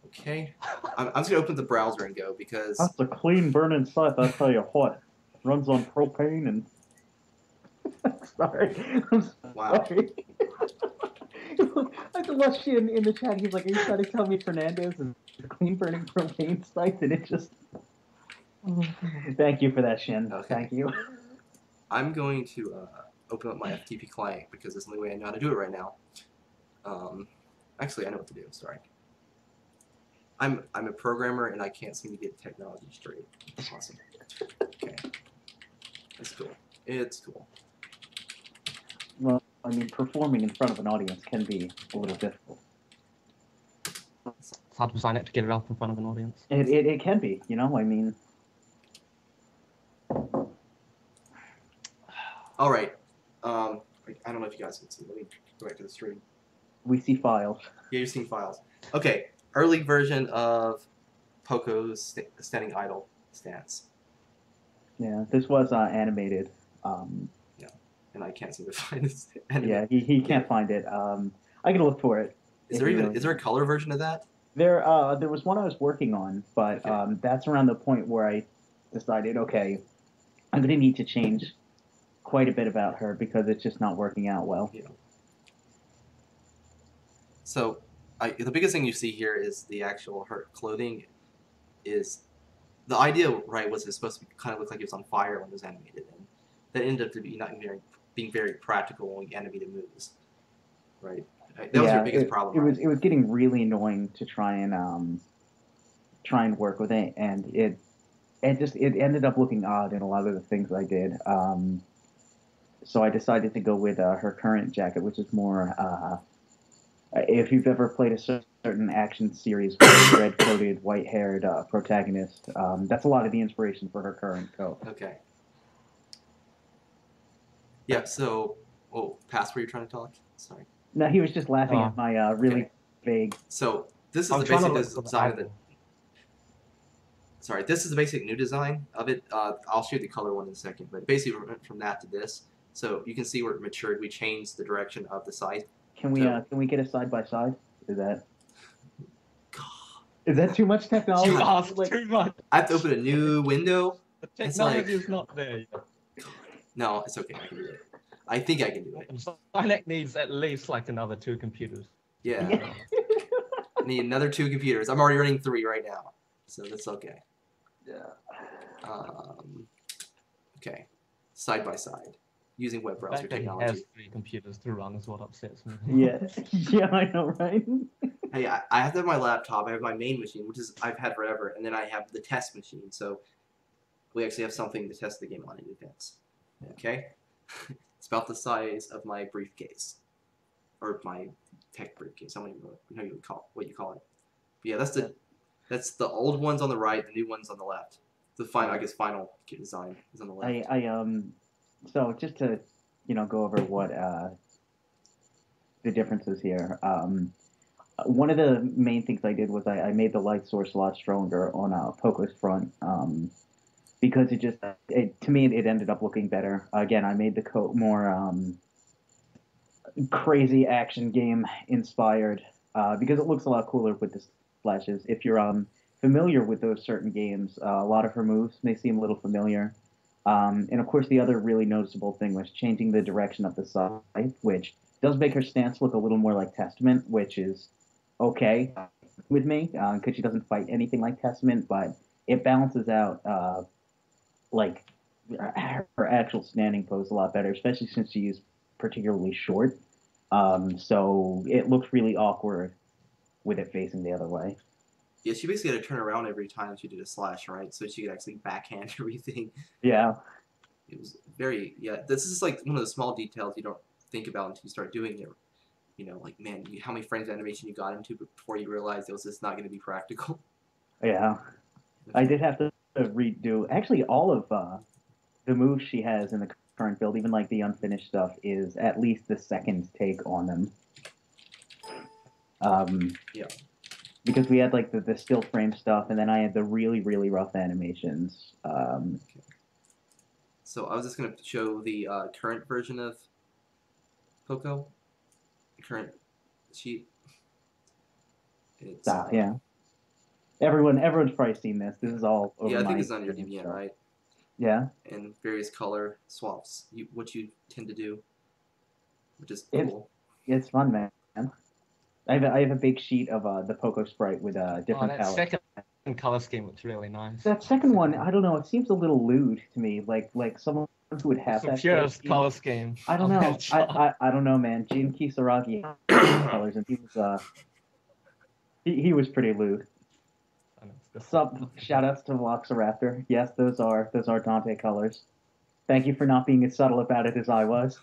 Okay. I'm just going to open the browser and go because... That's a clean burning site, I tell you what. Runs on propane and... Sorry. I'm wow. Sorry. I watched in the chat, he's like, are you trying to tell me Fernandez is a clean burning propane site? And it just... Thank you for that, Shin. Okay. Thank you. I'm going to open up my FTP client because it's the only way I know how to do it right now. Actually, I know what to do. Sorry. I'm a programmer and I can't seem to get technology straight. Awesome. Okay. It's cool. It's cool. Well, I mean, performing in front of an audience can be a little difficult. It's hard to sign it to get it up in front of an audience. It can be, I mean... All right. I don't know if you guys can see. Let me go back to the stream. We see files. Yeah, you're seeing files. Okay. Early version of Poco's standing idle stance. Yeah, this was animated. Yeah, and I can't seem to find this. Yeah, he can't find it. I can look for it. Is there a color version of that? There was one I was working on, but okay. That's around the point where I decided, okay, I'm going to need to change quite a bit about her because it's just not working out well. Yeah. So, the biggest thing you see here is the actual her clothing. Is the idea right? Was it supposed to kind of look like it was on fire when it was animated, and that ended up to be not being very practical when we animated moves, right? That was your biggest problem. It was getting really annoying to try and work with it, and it ended up looking odd in a lot of the things I did. So I decided to go with her current jacket, which is more. If you've ever played a certain action series with a red-coated, white-haired protagonist, that's a lot of the inspiration for her current coat. Okay. Yeah. So, past where you're trying to talk. Sorry. No, he was just laughing at my really vague. So this is the basic design of the. Sorry, this is the basic new design of it. I'll show you the color one in a second, but basically from that to this, so you can see where it matured. We changed the direction of the side. Can we get a side by side? Is that? Is that too much technology? You asked Like, too much. I have to open a new window. The It's technology like- is not there yet. No, it's okay. I can do it. I think I can do it. And Sinek needs at least like another 2 computers. Yeah. I need another 2 computers. I'm already running 3 right now, so that's okay. Yeah. Okay. Side by side, using web The browser fact that he technology. has 3 computers to run is what upsets me. Yeah. Yeah, I know, right? Hey, I have to have my laptop. I have my main machine, which is I've had forever, and then I have the test machine. So we actually have something to test the game on in advance. Okay. It's about the size of my briefcase, or my tech briefcase. I don't even know what you call it. But yeah, that's the old ones on the right, the new ones on the left. The final, I guess, final design is on the left. So just to, go over what the differences here. One of the main things I did was I made the light source a lot stronger on Poco's front, because to me it ended up looking better. Again, I made the coat more crazy action game inspired, because it looks a lot cooler with the splashes. If you're familiar with those certain games, a lot of her moves may seem a little familiar. And of course, the other really noticeable thing was changing the direction of the scythe, which does make her stance look a little more like Testament, which is okay with me, because she doesn't fight anything like Testament, but it balances out like her actual standing pose a lot better, especially since she is particularly short. So it looks really awkward with it facing the other way. Yeah, she basically had to turn around every time she did a slash, right? So she could actually backhand everything. Yeah. It was very, this is like one of the small details you don't think about until you start doing it. Like, man, how many frames of animation you got into before you realized it was just not going to be practical. Yeah. I did have to redo actually all of the moves she has in the current build, even like the unfinished stuff, is at least the second take on them. Yeah. Because we had like the still frame stuff, and then I had the really, really rough animations. Okay. So I was just going to show the current version of Poco. The current sheet. It's, yeah. Everyone's probably seen this. This is all over yeah, I think my it's on your screen, DVN, so- right? Yeah. And various color swaps. What you tend to do, which is It's cool. it's fun, man. I have a big sheet of the Poco sprite with Oh, different that palettes. second color scheme looks really nice. That second one, I don't know. It seems a little lewd to me. Like someone who would have It's the that purest color scheme. I don't of know. that shot. I don't know, man. Jin Kisaragi had colors, and he was pretty lewd. I know, it's just- Shout outs to Velociraptor. Yes, those are Dante colors. Thank you for not being as subtle about it as I was.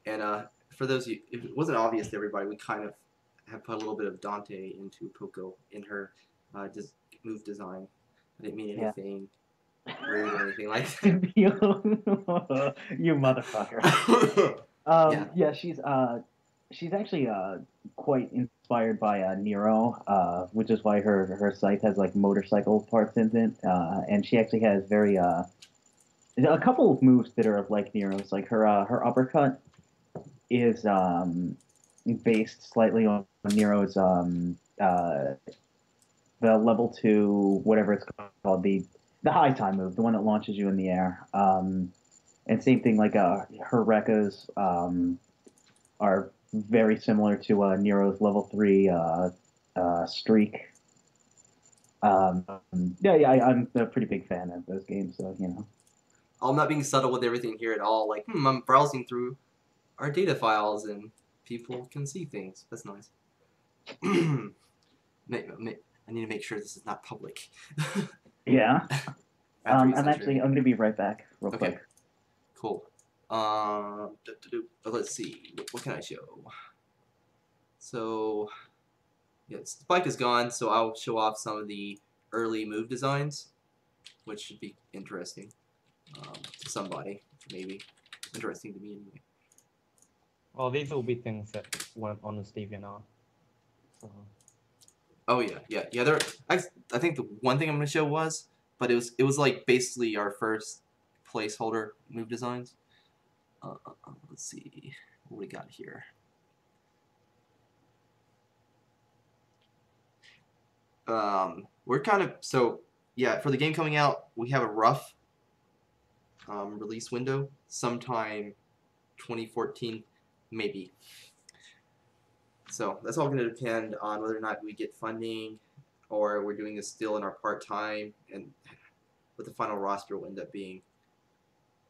And for those of you, if it wasn't obvious to everybody, we kind of have put a little bit of Dante into Poco in her move design. I didn't mean Yeah. anything rude or anything like that. You motherfucker. Yeah. Yeah, she's actually quite inspired by Nero, which is why her scythe has like motorcycle parts in it, and she actually has a couple of moves that are like Nero's. Like her uppercut is based slightly on Nero's the level 2 whatever it's called, the high time move, the one that launches you in the air. And same thing, like her Rekkas are very similar to Nero's level 3 streak. I'm a pretty big fan of those games, so I'm not being subtle with everything here at all. Like, I'm browsing through our data files and people can see things. That's nice. I need to make sure this is not public. Yeah. After you I'm going to be right back real Okay. quick. Cool. Let's see. What can I show? So, yeah, Spike is gone, so I'll show off some of the early move designs, which should be interesting to somebody, maybe. Interesting to me anyway. Well, these will be things that weren't on the DeviantArt. So. Oh yeah. I think the one thing I'm gonna show but it was like basically our first placeholder move designs. Let's see what we got here. We're kind of for the game coming out, we have a rough release window, sometime 2014, maybe. So that's all going to depend on whether or not we get funding, or we're doing this still in our part time, and what the final roster will end up being.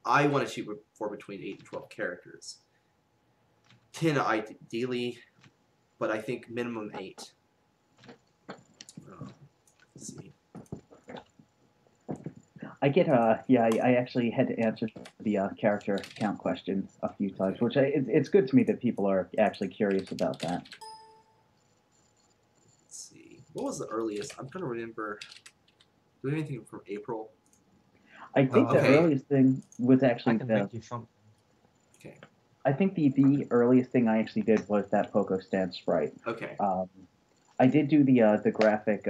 I want to shoot for between 8 and 12 characters. 10 ideally, but I think minimum 8. Let's see. I get I actually had to answer the character count question a few times, which it's good to me that people are actually curious about that. Let's see. What was the earliest? I'm trying to remember. Do we have anything from April? I think the earliest thing was actually I can make you something. Okay. I think the earliest thing I actually did was that Poco Stand sprite. Okay. I did do the graphic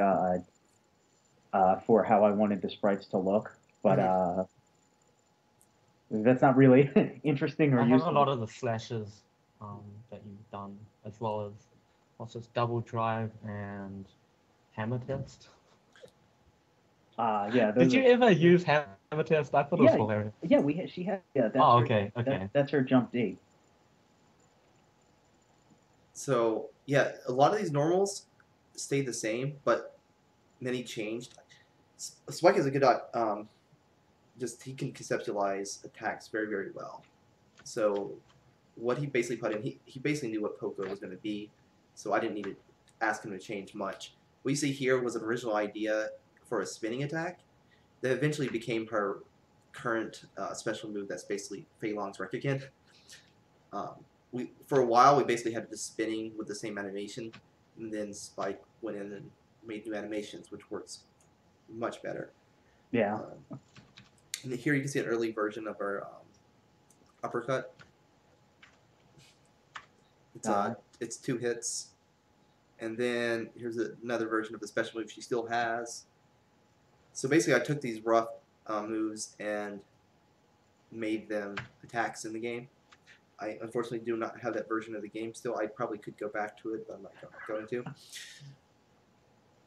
for how I wanted the sprites to look, but that's not really interesting or I useful. have a lot of the slashes that you've done, as well as what's this, Double Drive and Hammer Test. Yeah. Did you ever use Hammer Test? I thought it was hilarious. Yeah, she had. Yeah, that's okay. That's her jump D. So yeah, a lot of these normals stayed the same, but many changed. Spike is a good just he can conceptualize attacks very, very well. So what he basically put in, he basically knew what Poco was going to be, so I didn't need to ask him to change much. What you see here was an original idea for a spinning attack that eventually became her current special move. That's basically Fei Long's Rekiken. For a while we basically had just spinning with the same animation, and then Spike went in and made new animations, which works much better. Yeah. And here you can see an early version of our uppercut. It's 2 hits, and then here's another version of the special move she still has. So basically, I took these rough moves and made them attacks in the game. I unfortunately do not have that version of the game still. I probably could go back to it, but I'm not going to.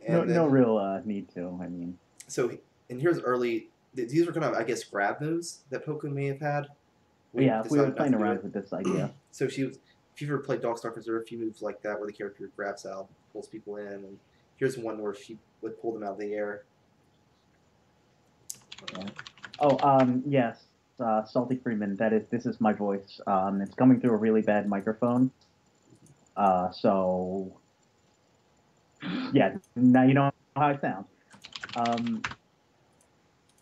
And no real need to. I mean. So, and here's early. These were kind of, I guess, grab moves that Poco may have had. We were playing around with this idea. So if you've ever played Dogstalkers, there are a few moves like that where the character grabs out, pulls people in, and here's one where she would pull them out of the air. Yes. Salty Freeman, this is my voice. It's coming through a really bad microphone. So yeah, now you know how I sound.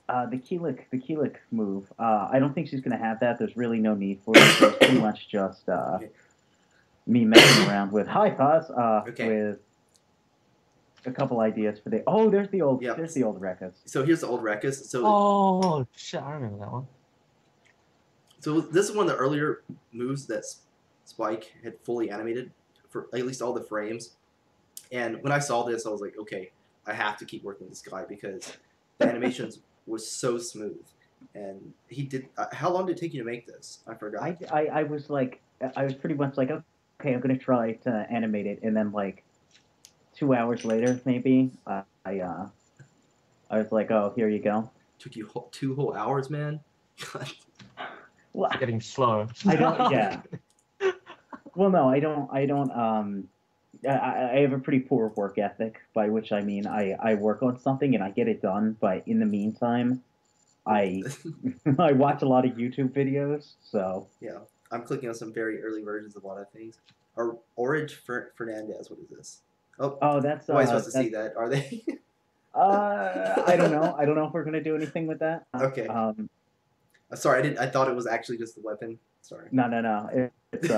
The Keelik move. I don't think she's gonna have that. There's really no need for it. It's pretty much just me messing around with with a couple ideas for the. Oh, there's the old Rekkas. So here's the old Rekkas. So shit, I remember that one. So this is one of the earlier moves that Spike had fully animated for at least all the frames. And when I saw this, I was like, okay, I have to keep working with this guy because the animations was so smooth. And he did. How long did it take you to make this? I forgot. I was pretty much like, okay, I'm gonna try to animate it, and then like 2 hours later, maybe I was like, oh, here you go. Took you 2 whole hours, man. Well, it's getting slow. I don't. Yeah. Well, no, I don't. I have a pretty poor work ethic, by which I mean I work on something and I get it done, but in the meantime, I watch a lot of YouTube videos. So yeah, I'm clicking on some very early versions of a lot of things. Orange Fernandez, what is this? Oh, that's. Am I supposed to see that? Are they? I don't know. I don't know if we're gonna do anything with that. Okay. Sorry, I thought it was actually just the weapon. Sorry. No. It's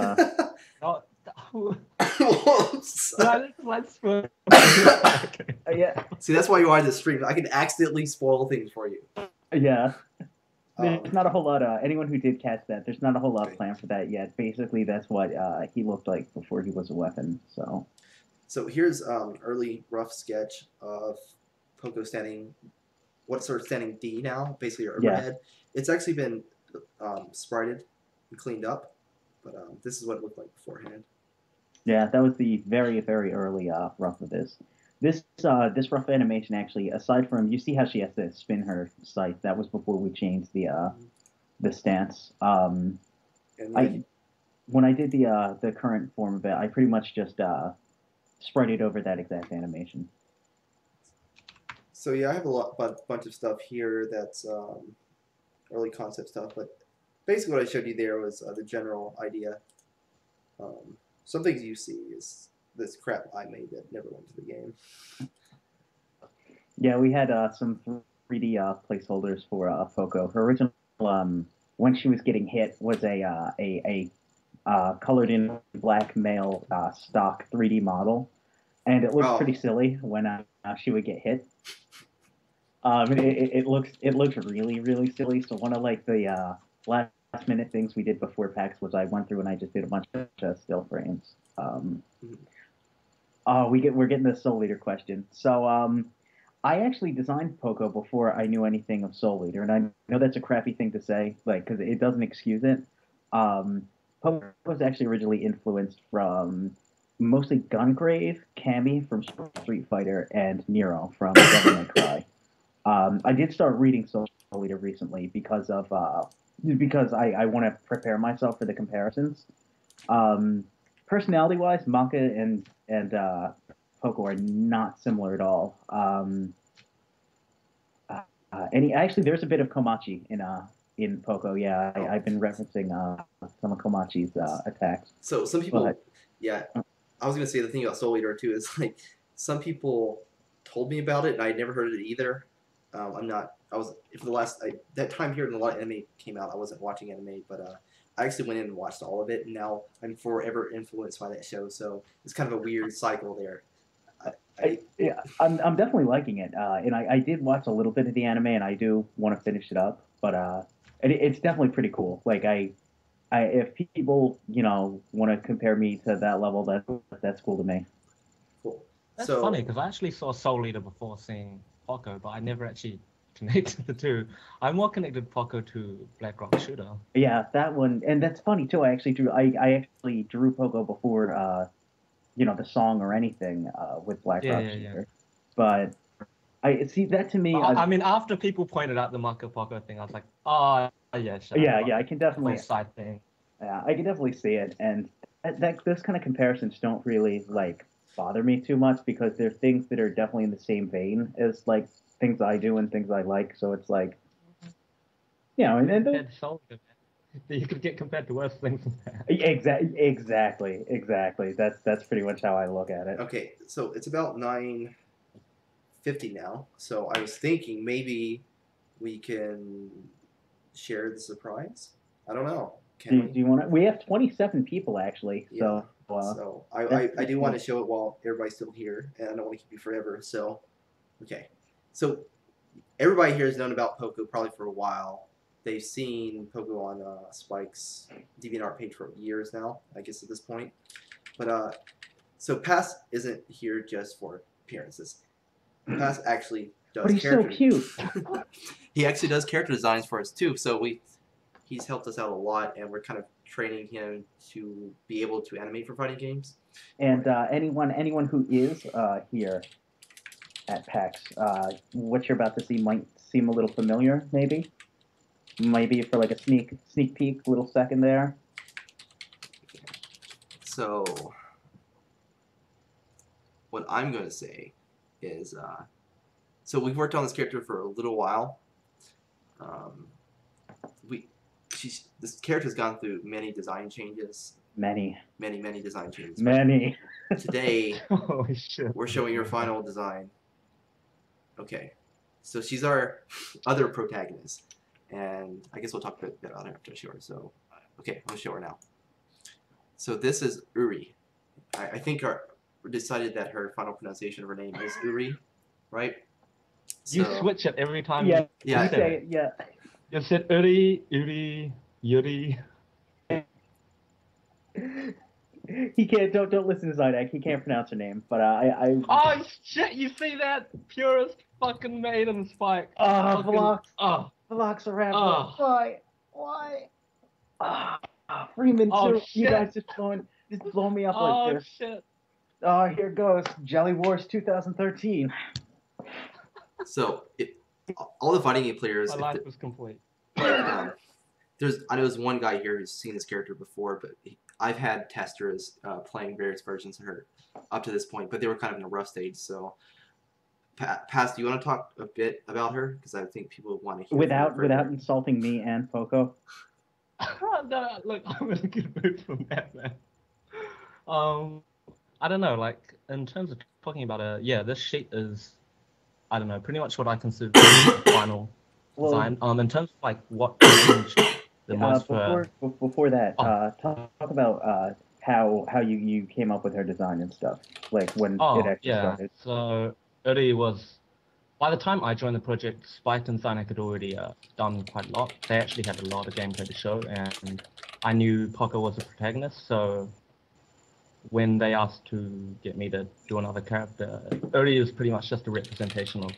Let's yeah. See, that's why you are the stream. I can accidentally spoil things for you. Yeah. There's not a whole lot of anyone who did catch that. There's not a whole lot planned for that yet. Basically, that's what he looked like before he was a weapon. So here's early rough sketch of Poco standing. What's sort of standing D now, basically her overhead. It's actually been sprited and cleaned up, but this is what it looked like beforehand. Yeah, that was the very, very early rough of this. This rough animation actually, aside from you see how she has to spin her sight, that was before we changed the stance. And yeah, I when I did the current form of it, I pretty much just sprayed it over that exact animation. so yeah, I have bunch of stuff here that's early concept stuff, but basically what I showed you there was the general idea. Some things you see is this crap I made that never went to the game. Yeah, we had some 3D placeholders for Poco. Her original when she was getting hit was a colored in black male stock 3D model, and it looked pretty Oh, silly when she would get hit. It looks really silly. So one of like the last minute things we did before PAX was I went through and I just did a bunch of still frames. mhm. We're getting the Soul Leader question. So I actually designed Poco before I knew anything of Soul Leader, and I know that's a crappy thing to say, like because it doesn't excuse it. Poco was actually originally influenced from mostly Gungrave, Cammy from Street Fighter, and Nero from Devil May Cry. I did start reading Soul Leader recently because I want to prepare myself for the comparisons. Um, Personality wise, Maka and Poco are not similar at all. Actually, there's a bit of Komachi in Poco. Yeah, Oh. I've been referencing some of Komachi's attacks. So some people, But yeah, I was gonna say the thing about Soul Eater too is like some people told me about it and I'd never heard of it either. I'm not. I was for the last that time period when a lot of anime came out. I wasn't watching anime, but I actually went in and watched all of it, and now I'm forever influenced by that show. So it's kind of a weird cycle there. yeah, I'm definitely liking it. And I did watch a little bit of the anime, and I do want to finish it up. But it's definitely pretty cool. Like if people want to compare me to that level, that's cool to me. Cool. That's funny So because I actually saw Soul Eater before seeing Poco, but I never actually connected the two. I'm more connected Poco to Black Rock Shooter. Yeah, that one, and that's funny too. I actually drew Pogo before the song or anything with Black Yeah, Rock yeah, yeah. Shooter. But I see that to But me. I mean, after people pointed out the Marco Poco thing, I was like, oh, yeah, shut up. Yeah, I can The whole definitely, side thing. yeah, I can definitely see it, and those kind of comparisons don't really like bother me too much because they're things that are definitely in the same vein as like things I do and things I like. So it's like, Compared to Soul Eater, man. You could get compared to worse things than that. exactly. That's pretty much how I look at it. okay, so it's about 9:50 now. So I was thinking maybe we can share the surprise. I don't know. Can Do we? you want to? We have 27 people actually, Yeah. so So that's I pretty do want cool. to show it while everybody's still here, and I don't want to keep you forever. So okay. So everybody here has known about Poco probably for a while. They've seen Poco on Spike's DeviantArt page for years now, I guess at this point. But so Pass isn't here just for appearances. Pass actually But does he's so character. cute. He actually does character designs for us too. So he's helped us out a lot, and we're kind of training him to be able to animate for fighting games. And anyone who is here at PAX, what you're about to see might seem a little familiar, maybe for like a sneak peek, little second there. So what I'm going to say is, so we've worked on this character for a little while. Um, this character's gone through many design changes. Many Design changes. many. But today Holy shit. we're showing your final design. Okay, so she's our other protagonist, and I guess we'll talk a bit about her after I show her. So, okay, I'll show her now. So this is Uri. I think we decided that her final pronunciation of her name is Uri, right? You So, switch it every time Yeah, yeah, you say it. Yeah. You said Uri, Yuri. He can't. Don't listen to Zydak. He can't pronounce her name. But Oh shit! You see that purest fucking maiden Spike? Fucking, Velox around. oh, Why? Freeman oh too. You shit! guys just blowing me up like Oh this. shit! Oh, here goes Jelly Wars 2013. So all the fighting game players, My life was complete. like I know there's one guy here who's seen this character before, but I've had testers playing various versions of her up to this point, but they were kind of in a rough stage. So, Paz, do you want to talk a bit about her? Because I think people want to hear Without insulting me and Poco. No, look, I'm in a good mood for that, man. I don't know, like in terms of talking about her, yeah, this sheet is, I don't know, pretty much what I consider to be the final design. In terms of like what changed the most for her. Before that, Oh. talk about how you came up with her design and stuff, like when it actually started. So Uri was, by the time I joined the project, Spike and Zanek had already done quite a lot. They actually had a lot of gameplay to show, and I knew Poco was the protagonist, so when they asked to get me to do another character, Uri is pretty much just a representation of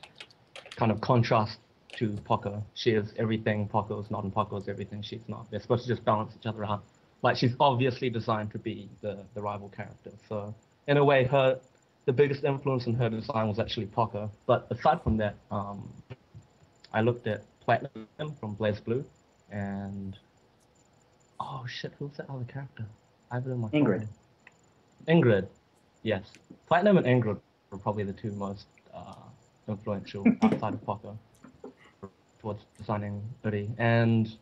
kind of contrast to Poco. She is everything Poco is not, and Poco is everything she's not. They're supposed to just balance each other out. Like, she's obviously designed to be the rival character. So in a way, the biggest influence in her design was actually Poco. But aside from that, I looked at Platinum from Blaze Blue, and oh shit, who's that other character? I have it in my Ingrid. phone. Ingrid, yes. Platinum and Ingrid were probably the two most influential outside of Poco towards designing Uri. And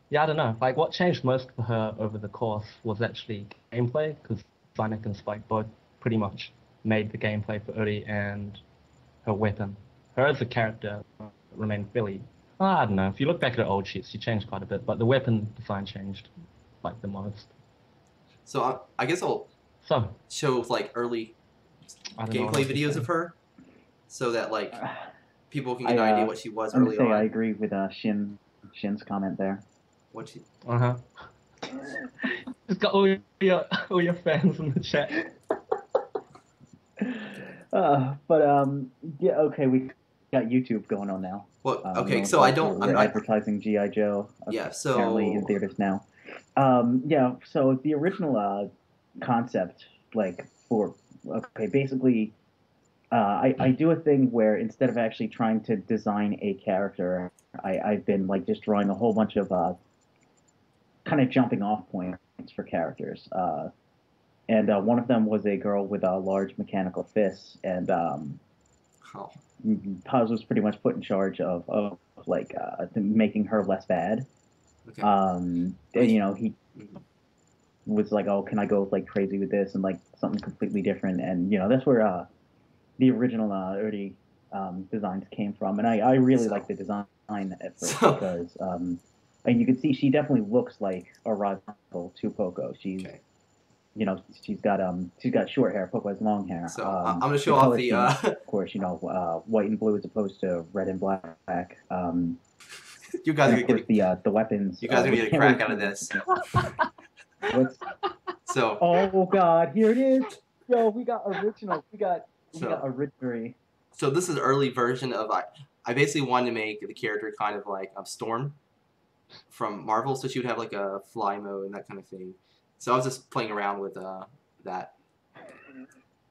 yeah, I don't know. Like, what changed most for her over the course was actually gameplay, because Zanek and Spike both pretty much made the gameplay for Uri, and her weapon. Her as a character remained fairly. I don't know. If you look back at her old sheets, she changed quite a bit, but the weapon design changed like the most. So I guess I'll show like early gameplay videos of her, so that like people can get an idea what she was early on. I agree with Shin's comment there. What she? Just got all your fans in the chat. Yeah, okay, we got YouTube going on now. Well, okay, so I don't. We're advertising G.I. Joe. Yeah, so apparently in theaters now. Yeah, so the original concept, like basically, I do a thing where instead of actually trying to design a character, I've been like just drawing a whole bunch of kind of jumping off points for characters. And one of them was a girl with large mechanical fists, and Paz was pretty much put in charge of like making her less bad. Okay. And he was like, "Oh, can I go like crazy with this and like something completely different?" And that's where the original Uri designs came from, and I really like the design at first because and you can see she definitely looks like a rival to Poco. She's she's got short hair. Poco has long hair. So I'm gonna show off the of course, white and blue as opposed to red and black. You guys are gonna get the weapons. You guys are gonna get a crack out of this. So. Oh God, here it is. Yo, we got original. We got original. So this is an early version of I basically wanted to make the character kind of like Storm from Marvel, so she would have like a fly mode and that kind of thing. So I was just playing around with that.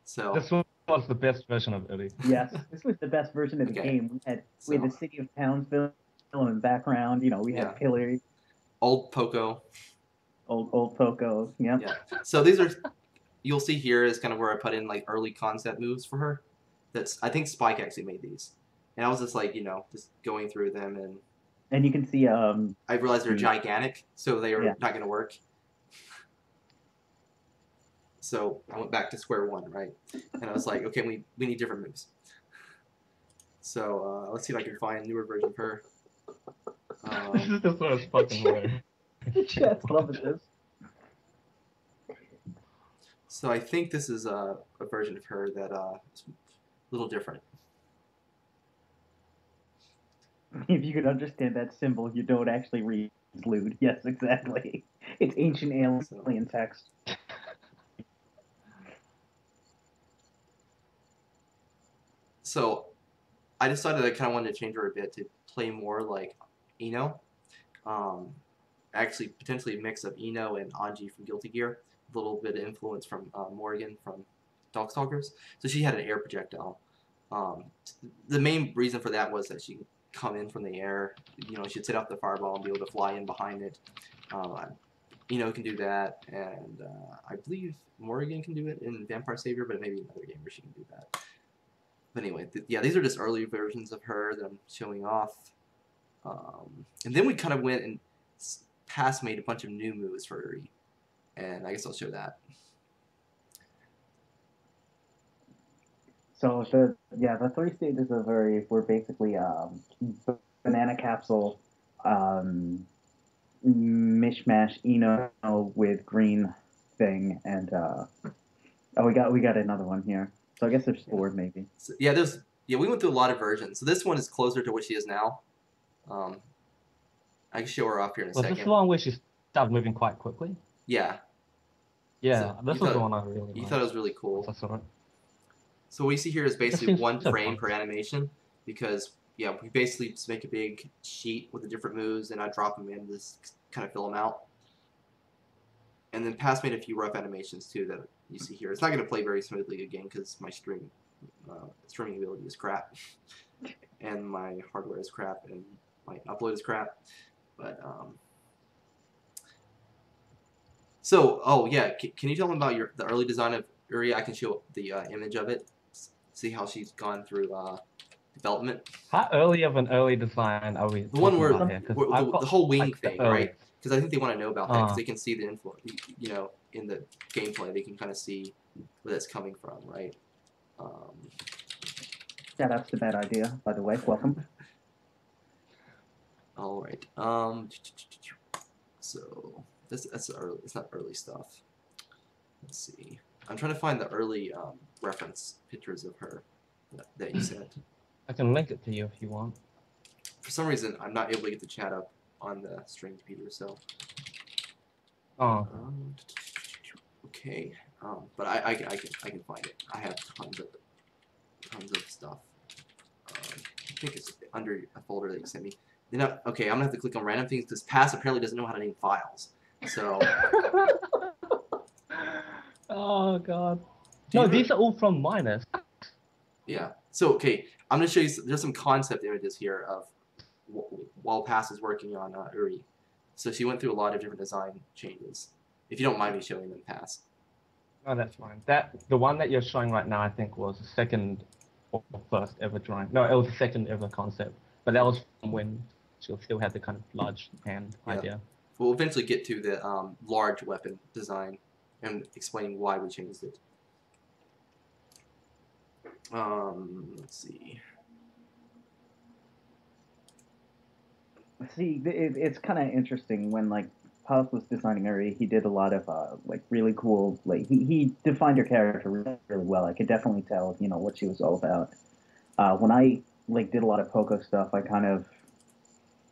So this was the best version of Uri. Yes, this was the best version of the game. We had the city of Townsville in the background. We had Hillary. Old Poco. Old Poco. Yep. Yeah. So these are, you'll see here is kind of where I put in like early concept moves for her. I think Spike actually made these, and I was just like just going through them and you can see I realized they're gigantic, so they are not going to work. So I went back to square one, right? And I was like, okay, we need different moves. So let's see if I can find a newer version of her. This is just what I was fucking wearing. Chat's loving this. So I think this is a version of her that is a little different. If you could understand that symbol, you don't actually read lewd. Yes, exactly. It's ancient alien text. So I decided I kind of wanted to change her a bit to play more like Eno. Actually, potentially a mix of Eno and Anji from Guilty Gear. A little bit of influence from Morgan from Darkstalkers. So she had an air projectile. The main reason for that was that she could come in from the air. She'd set off the fireball and be able to fly in behind it. Can do that, and I believe Morrigan can do it in Vampire Savior, but maybe another game where she can do that. But anyway, yeah, these are just early versions of her that I'm showing off. And then we kind of went and made a bunch of new moves for Uri, and I guess I'll show that. So the 3 stages of Uri were basically banana capsule, mishmash Eno with green thing, and we got another one here. So I guess there's 4 maybe. So, we went through a lot of versions. So this one is closer to what she is now. I can show her off here in a second. Was this the one where she started moving quite quickly? Yeah. Yeah, so this was the one I really liked. You thought it was really cool. That's all right. So what you see here is basically one frame per animation, because we basically just make a big sheet with the different moves, and I drop them in to just kind of fill them out. And then Pass made a few rough animations too that you see here. It's not going to play very smoothly again because my streaming ability is crap, and my hardware is crap, and my upload is crap. But can you tell them about the early design of Uri? I can show the image of it. See how she's gone through development. How early of an early design are we? The one where the whole wing thing, right? Because I think they want to know about that because they can see the influence, in the gameplay. They can kind of see where that's coming from, right? Yeah, that's the bad idea. By the way, welcome. All right. So that's early. It's not early stuff. Let's see. I'm trying to find the early reference pictures of her that you sent. I can link it to you if you want. For some reason, I'm not able to get the chat up on the stream computer, so. Okay. But I can find it. I have tons of stuff. I think it's under a folder that you sent me. Okay, I'm gonna have to click on random things because Pass apparently doesn't know how to name files. So. Oh god. No, these are all from Minus. Yeah. So okay, I'm gonna show you. There's some concept images here of while Pass is working on Uri. So she went through a lot of different design changes. If you don't mind me showing them, Pass. Oh, that's fine. The one that you're showing right now, I think, was the second or first ever drawing. No, it was the second ever concept. But that was from when she still had the kind of large hand idea. We'll eventually get to the large weapon design and explaining why we changed it. Let's see. See, it's kind of interesting when Paz was designing her. He did a lot of really cool. He defined her character really, really well. I could definitely tell what she was all about. When I did a lot of Poco stuff, I kind of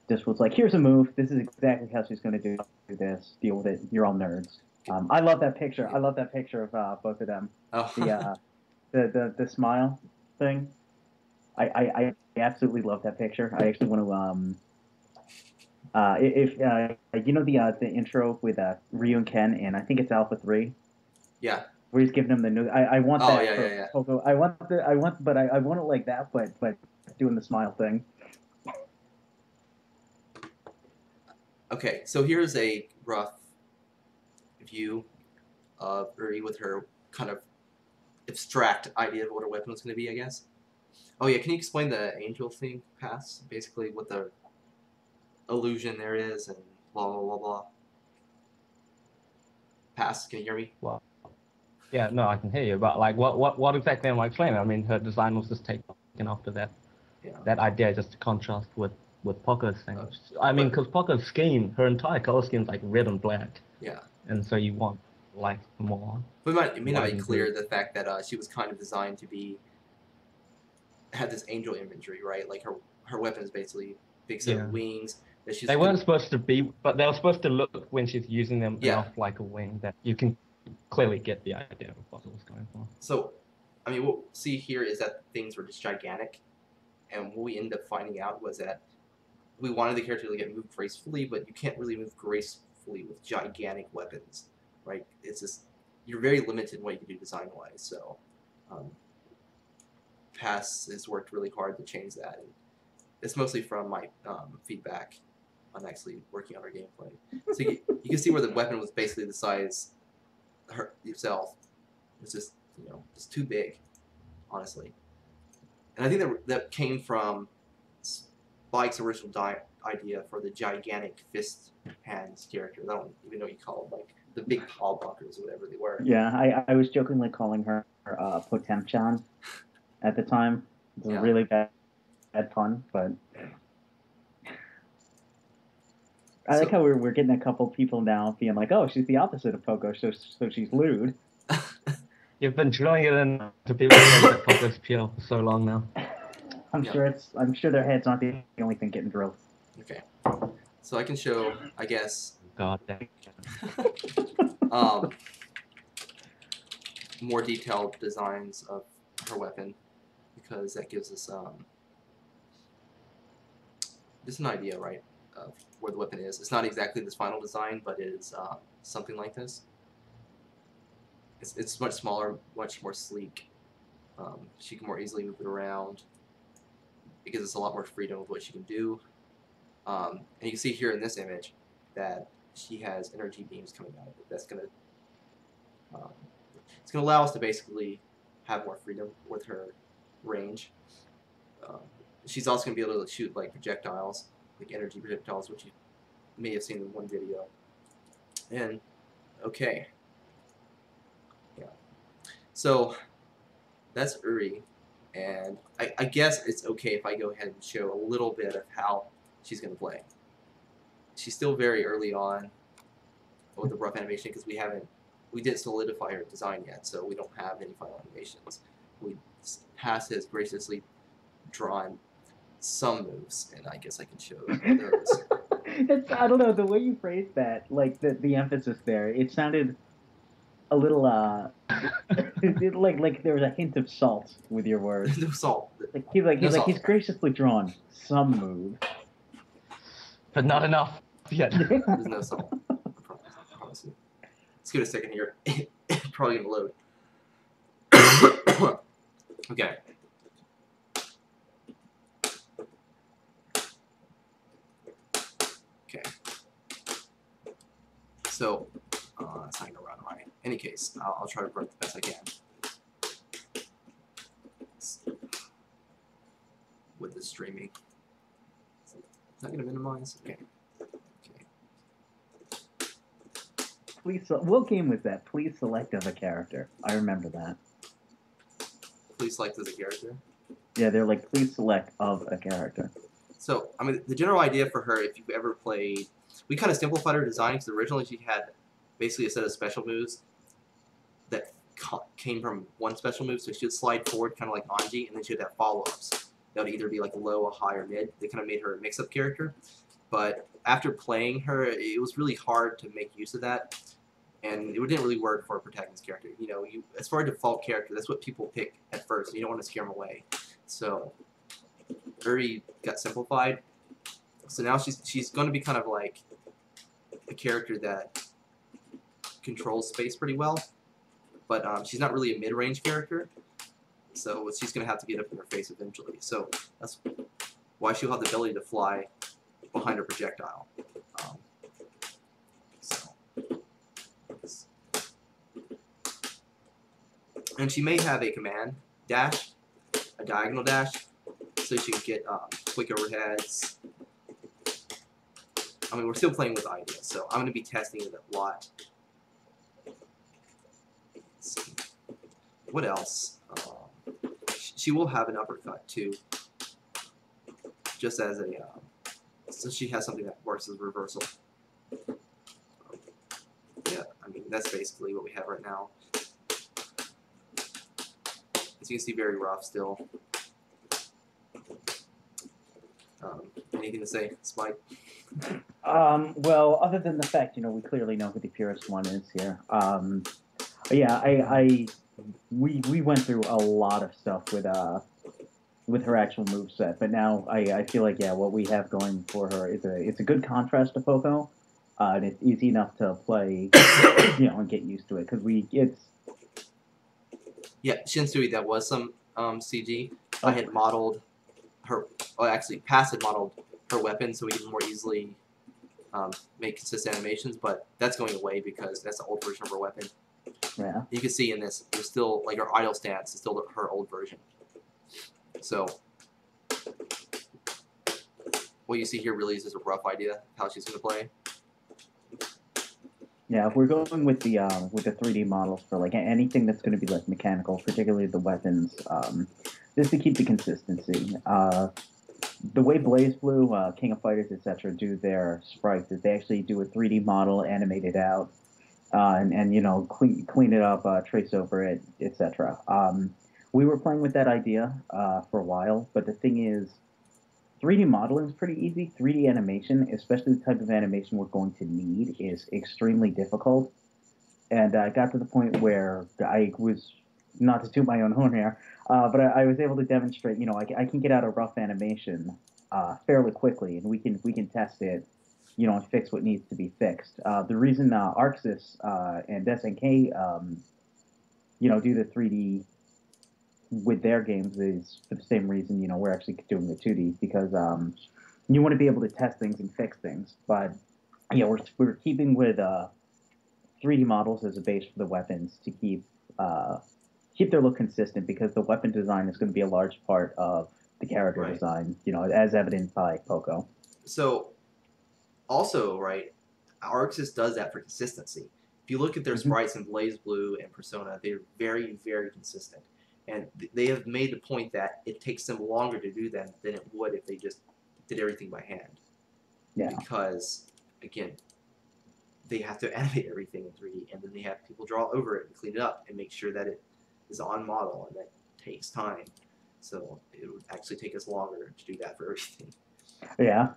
just was like, here's a move. This is exactly how she's going to do this. Deal with it. You're all nerds. I love that picture. I love that picture of both of them. Oh. The smile thing. I absolutely love that picture. I actually want to if the intro with Ryu and Ken, and I think it's Alpha 3. Yeah. Where he's giving them the new. I want that. Yeah. Poco. I want it like that, but doing the smile thing. Okay, so here's a rough view of Uri with her kind of abstract idea of what her weapon was going to be, I guess. Oh yeah, can you explain the angel thing, Pass? Basically what the illusion there is and blah blah blah blah. Pass, can you hear me? Well, yeah, no, I can hear you, but what exactly am I explaining? I mean, her design was just taken after that. Yeah. That idea just to contrast with Poco's thing. I mean, because Poco's scheme, her entire color scheme is red and black. Yeah. And so you want more. But it may not be clear the fact that she was kind of designed to had this angel imagery, right? Like her weapon is basically big set of wings. They weren't supposed to be, but they were supposed to look when she's using them enough like a wing that you can clearly get the idea of what it was going for. So, I mean, what we'll see here is that things were just gigantic, and what we ended up finding out was that we wanted the character to get moved gracefully, but you can't really move gracefully with gigantic weapons, right? It's just you're very limited in what you can do design-wise. So, PAS has worked really hard to change that. And it's mostly from my feedback on actually working on her gameplay. So you can see where the weapon was basically the size herself. It's just just too big, honestly. And I think that came from Spike's original idea for the gigantic fist hands character. I don't even know what you call them, like the big paw bunkers or whatever they were. Yeah, I was jokingly calling her Potemchan at the time. It's a really bad pun, but I like how we're getting a couple people now being like, oh, she's the opposite of Poco, so she's lewd. You've been drilling it into people's heads that Poco's pure for so long now. I'm sure their heads aren't the only thing getting drilled. Okay, so I can show, I guess. God dang. More detailed designs of her weapon, because that gives us just an idea, right, of where the weapon is. It's not exactly this final design, but it is something like this. It's much smaller, much more sleek. She can more easily move it around. It gives us a lot more freedom with what she can do. And you can see here in this image that she has energy beams coming out of it. That's gonna it's gonna allow us to basically have more freedom with her range. She's also gonna be able to shoot like projectiles, like energy projectiles, which you may have seen in one video. And okay, yeah. So that's Uri, and I guess it's okay if I go ahead and show a little bit of how she's gonna play. She's still very early on with the rough animation because we didn't solidify her design yet, so we don't have any final animations. PAS has graciously drawn some moves, and I guess I can show those. I don't know, the way you phrased that, like the emphasis there, it sounded a little like there was a hint of salt with your words. No salt. He's graciously drawn some move, but not enough yet. There's no salt. I promise you. Let's give it a second here. Probably gonna load. Okay. Okay. So, it's not gonna run right. In any case, I'll try to run the best I can. With the streaming. Is that gonna minimize? Okay. Please, what game was that? Please select as a character. I remember that. Please select as a character? Yeah, they're like, please select of a character. So, I mean, the general idea for her, if you've ever played... We kind of simplified her design, because originally she had basically a set of special moves that came from one special move, so she would slide forward kind of like Anji, and then she would have follow-ups. That would either be like a low, a high, or mid. They kind of made her a mix-up character. But after playing her, it was really hard to make use of that. And it didn't really work for a protagonist character. You know, as far as default character, that's what people pick at first. You don't want to scare them away. So, Uri got simplified. So now she's going to be kind of like a character that controls space pretty well. But she's not really a mid-range character. So she's going to have to get up in her face eventually. So that's why she'll have the ability to fly behind her projectile. And she may have a command dash, a diagonal dash, so she can get quick overheads. I mean, we're still playing with ideas, so I'm going to be testing it a lot. Let's see. What else? She will have an uppercut, too. Just as a... so she has something that works as a reversal. Yeah, I mean, that's basically what we have right now. As you can see, very rough still. Anything to say, Spike? Well, other than the fact, we clearly know who the purest one is here. Yeah, we went through a lot of stuff with her actual moveset, but now I feel like, yeah, what we have going for her is it's a good contrast to Poco, and it's easy enough to play, and get used to it because it's Yeah, Shinsui, that was some CG. Oh. I had modeled her, well, actually, Pass had modeled her weapon so we can more easily make consistent animations, but that's going away because that's the old version of her weapon. Yeah. You can see in this, there's still, like, her idle stance is still her old version. So, what you see here really is just a rough idea of how she's going to play. Yeah, if we're going with the 3D models for like anything that's going to be like mechanical, particularly the weapons, just to keep the consistency. The way Blaze Blue, King of Fighters, etc., do their sprites is they actually do a 3D model, animate it out, and clean it up, trace over it, etc. We were playing with that idea for a while, but the thing is, 3D modeling is pretty easy. 3D animation, especially the type of animation we're going to need, is extremely difficult. And I got to the point where I was, not to toot my own horn here, but I was able to demonstrate, I can get out a rough animation fairly quickly, and we can test it, and fix what needs to be fixed. The reason ArcSys and SNK, do the 3D with their games is for the same reason, we're actually doing the 2D because you want to be able to test things and fix things. But we're keeping with 3D models as a base for the weapons to keep their look consistent because the weapon design is going to be a large part of the character design, as evidenced by Poco. So, also, right, ArcSys does that for consistency. If you look at their sprites in Blaze Blue and Persona, they're very, very consistent. And they have made the point that it takes them longer to do them than it would if they just did everything by hand. Yeah. Because, again, they have to animate everything in 3D, and then they have people draw over it and clean it up and make sure that it is on model, and that takes time. So it would actually take us longer to do that for everything. Yeah.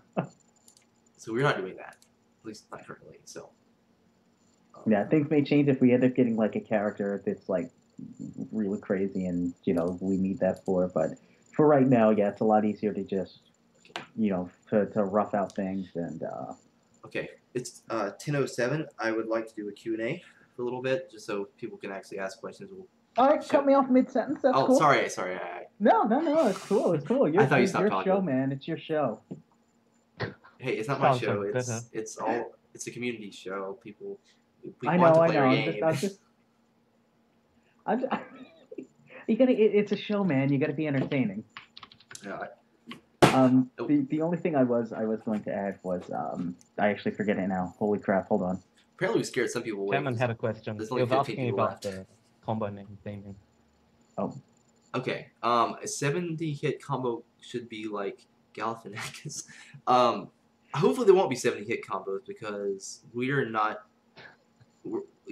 So we're not doing that, at least not currently. So. Yeah, things may change if we end up getting like a character that's like really crazy and we need that for, but for right now, yeah, it's a lot easier to just to rough out things and Okay, it's 10:07. I would like to do a Q&A for a little bit just so people can actually ask questions. All right, cut me off mid-sentence. That's cool. Sorry. No, it's cool. I thought you stopped your talking. show, man. It's your show. Hey, it's not my show. It's a community show. People I want know. to play our game. I'm just it's a show, man. You gotta be entertaining. Yeah. The only thing I was going to add was I actually forget it now. Holy crap! Hold on. Apparently, we scared some people away. Cameron had a question. He was asking about the combo naming. Oh. Okay. A 70-hit combo should be like Galifianakis. Hopefully, there won't be 70-hit combos because the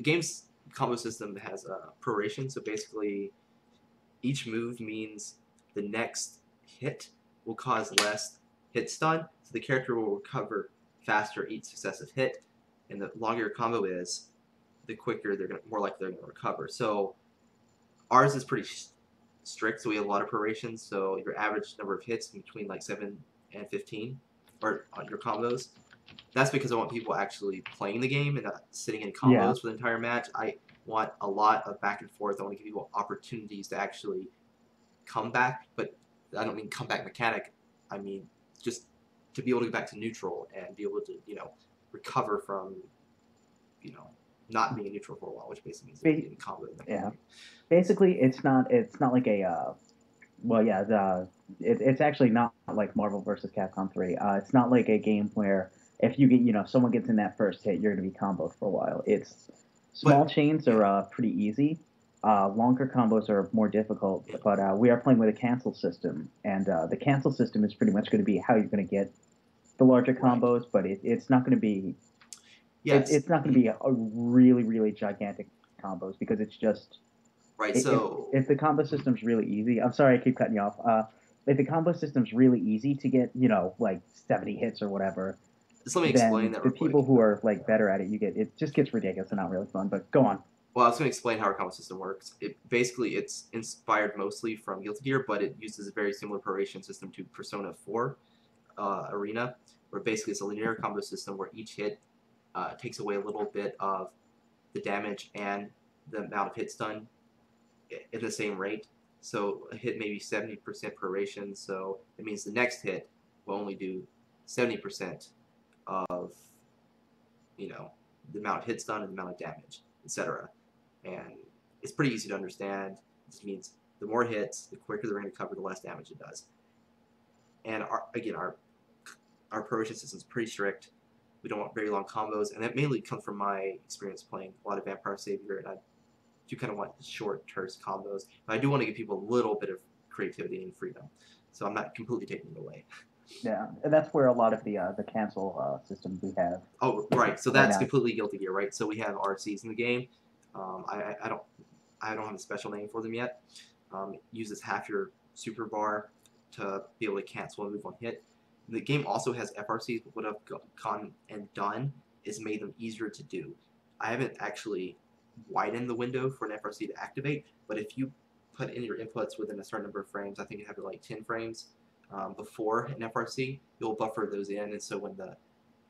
game's combo system has a proration. So basically, each move means the next hit will cause less hit stun, so the character will recover faster each successive hit, and the longer your combo is, the quicker more likely they're gonna recover. So ours is pretty strict, so we have a lot of prorations. So your average number of hits between like 7 and 15, or on your combos. That's because I want people actually playing the game and not sitting in combos for the entire match. I want a lot of back and forth. I want to give people opportunities to actually come back, but I don't mean comeback mechanic. I mean just to be able to get back to neutral and be able to, recover from, not being neutral for a while, which basically means being in combo. Yeah. Basically, it's not like a it's actually not like Marvel vs. Capcom 3. It's not like a game where if you get someone gets in that first hit, you're going to be comboed for a while. It's small chains are pretty easy. Longer combos are more difficult, but we are playing with a cancel system, and the cancel system is pretty much going to be how you're going to get the larger combos, but it's not going to be it's not going to be a really, really gigantic combos because it's just if the combo system's really easy. I'm sorry, I keep cutting you off. If the combo system's really easy to get, like 70 hits or whatever, just let me explain that. The people who are like better at it, it just gets ridiculous and not really fun. But go on. Well, I was going to explain how our combo system works. It's inspired mostly from Guilty Gear, but it uses a very similar proration system to Persona 4 Arena, where basically it's a linear combo system where each hit takes away a little bit of the damage and the amount of hits done at the same rate. So a hit may be 70% per ration, so it means the next hit will only do 70% of, you know, the amount of hits done and the amount of damage, etc. And it's pretty easy to understand. This means the more hits, the quicker they're going to cover, the less damage it does. And our progression system is pretty strict. We don't want very long combos, and that mainly comes from my experience playing a lot of Vampire Savior, and I do kind of want short, terse combos. But I do want to give people a little bit of creativity and freedom, so I'm not completely taking it away. Yeah, and that's where a lot of the cancel system we have. Oh, right. So that's completely Guilty Gear, right? So we have RCs in the game. I don't have a special name for them yet. Uses half your super bar to be able to cancel and move on hit. The game also has FRCs, but what I've gone and done is made them easier to do. I haven't actually widened the window for an FRC to activate, but if you put in your inputs within a certain number of frames, I think you have like 10 frames before an FRC, you'll buffer those in, and so when the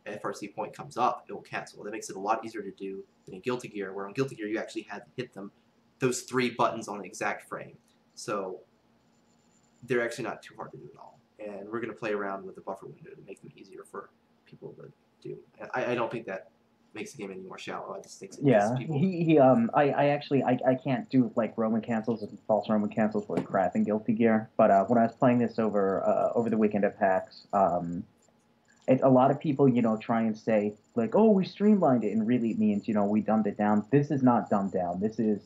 FRC point comes up, it will cancel. That makes it a lot easier to do than in Guilty Gear, where on Guilty Gear you actually had to hit those 3 buttons on an exact frame. So they're actually not too hard to do at all. And we're going to play around with the buffer window to make them easier for people to do. I don't think that makes the game any more shallow. I just think it yeah, people... I actually can't do like Roman cancels and false Roman cancels with crap in Guilty Gear. But when I was playing this over the weekend at PAX, a lot of people, try and say like, oh, we streamlined it, and really it means, we dumbed it down. This is not dumbed down. This is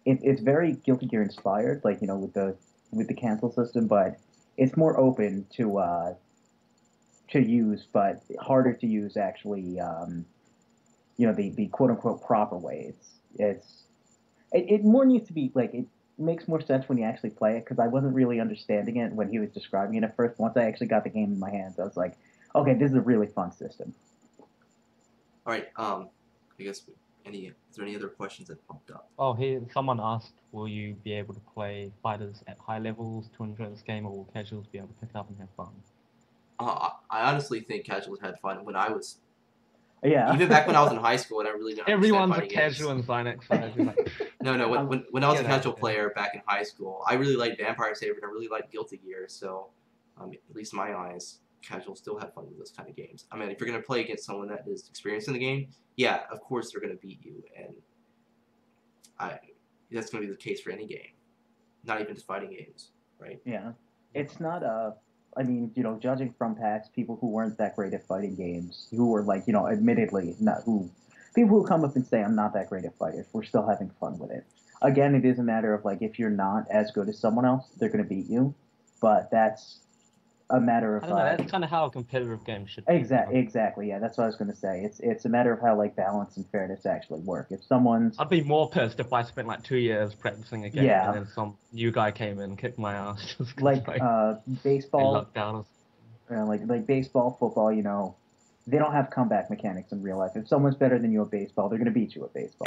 it's very Guilty Gear inspired, like, with the cancel system, but it's more open to use, but harder to use actually. The quote unquote proper way. It more needs to be like, it makes more sense when you actually play it, because I wasn't really understanding it when he was describing it at first. Once I actually got the game in my hands, I was like, okay, this is a really fun system. All right. I guess is there any other questions that popped up? Oh, here someone asked, will you be able to play fighters at high levels to enjoy this game, or will casuals be able to pick up and have fun? I honestly think casuals had fun when I was. Yeah. Even back when I was in high school, and I really didn't Everyone's a understand casual in Sinex, so like, No. When I was a casual player back in high school, I really liked Vampire Savior and I really liked Guilty Gear. So, at least in my eyes, casuals still have fun with those kind of games. I mean, if you're gonna play against someone that is experienced in the game, yeah, of course they're gonna beat you, and that's gonna be the case for any game, not even just fighting games, right? Yeah. It's not I mean, judging from PAX, people who weren't that great at fighting games, who were like, admittedly not people who come up and say I'm not that great at fighters, we're still having fun with it. Again, it is a matter of like, if you're not as good as someone else, they're going to beat you. But that's a matter of. I don't know. That's kind of how a competitive game should be. Exactly. Yeah, that's what I was going to say. It's a matter of how like balance and fairness actually work. If someone's. I'd be more pissed if I spent like 2 years practicing a game and then some new guy came in and kicked my ass. Like baseball. Like baseball, football. They don't have comeback mechanics in real life. If someone's better than you at baseball, they're going to beat you at baseball.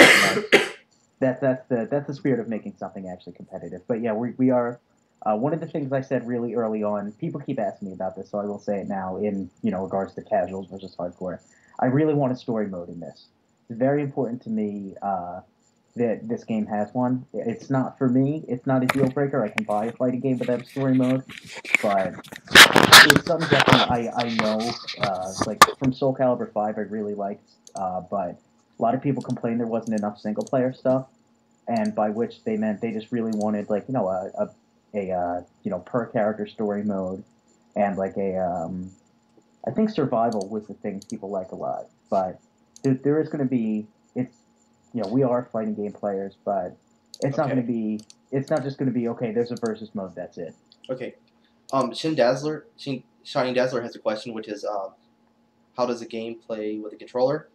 That's the spirit of making something actually competitive. But yeah, we are. One of the things I said really early on, people keep asking me about this, so I will say it now in regards to casuals versus hardcore. I really want a story mode in this. It's very important to me that this game has one. It's not for me. It's not a deal breaker. I can buy a fighting game without a story mode, but it's something definitely I know. Like from Soul Calibur 5, I really liked, but a lot of people complained there wasn't enough single player stuff, and by which they meant they just really wanted like a per character story mode, and like I think survival was the thing people like a lot. But there is going to be we are fighting game players, but it's not going to be. It's not just going to be okay. There's a versus mode. That's it. Okay. Shining Dazzler has a question, which is, how does the game play with a controller?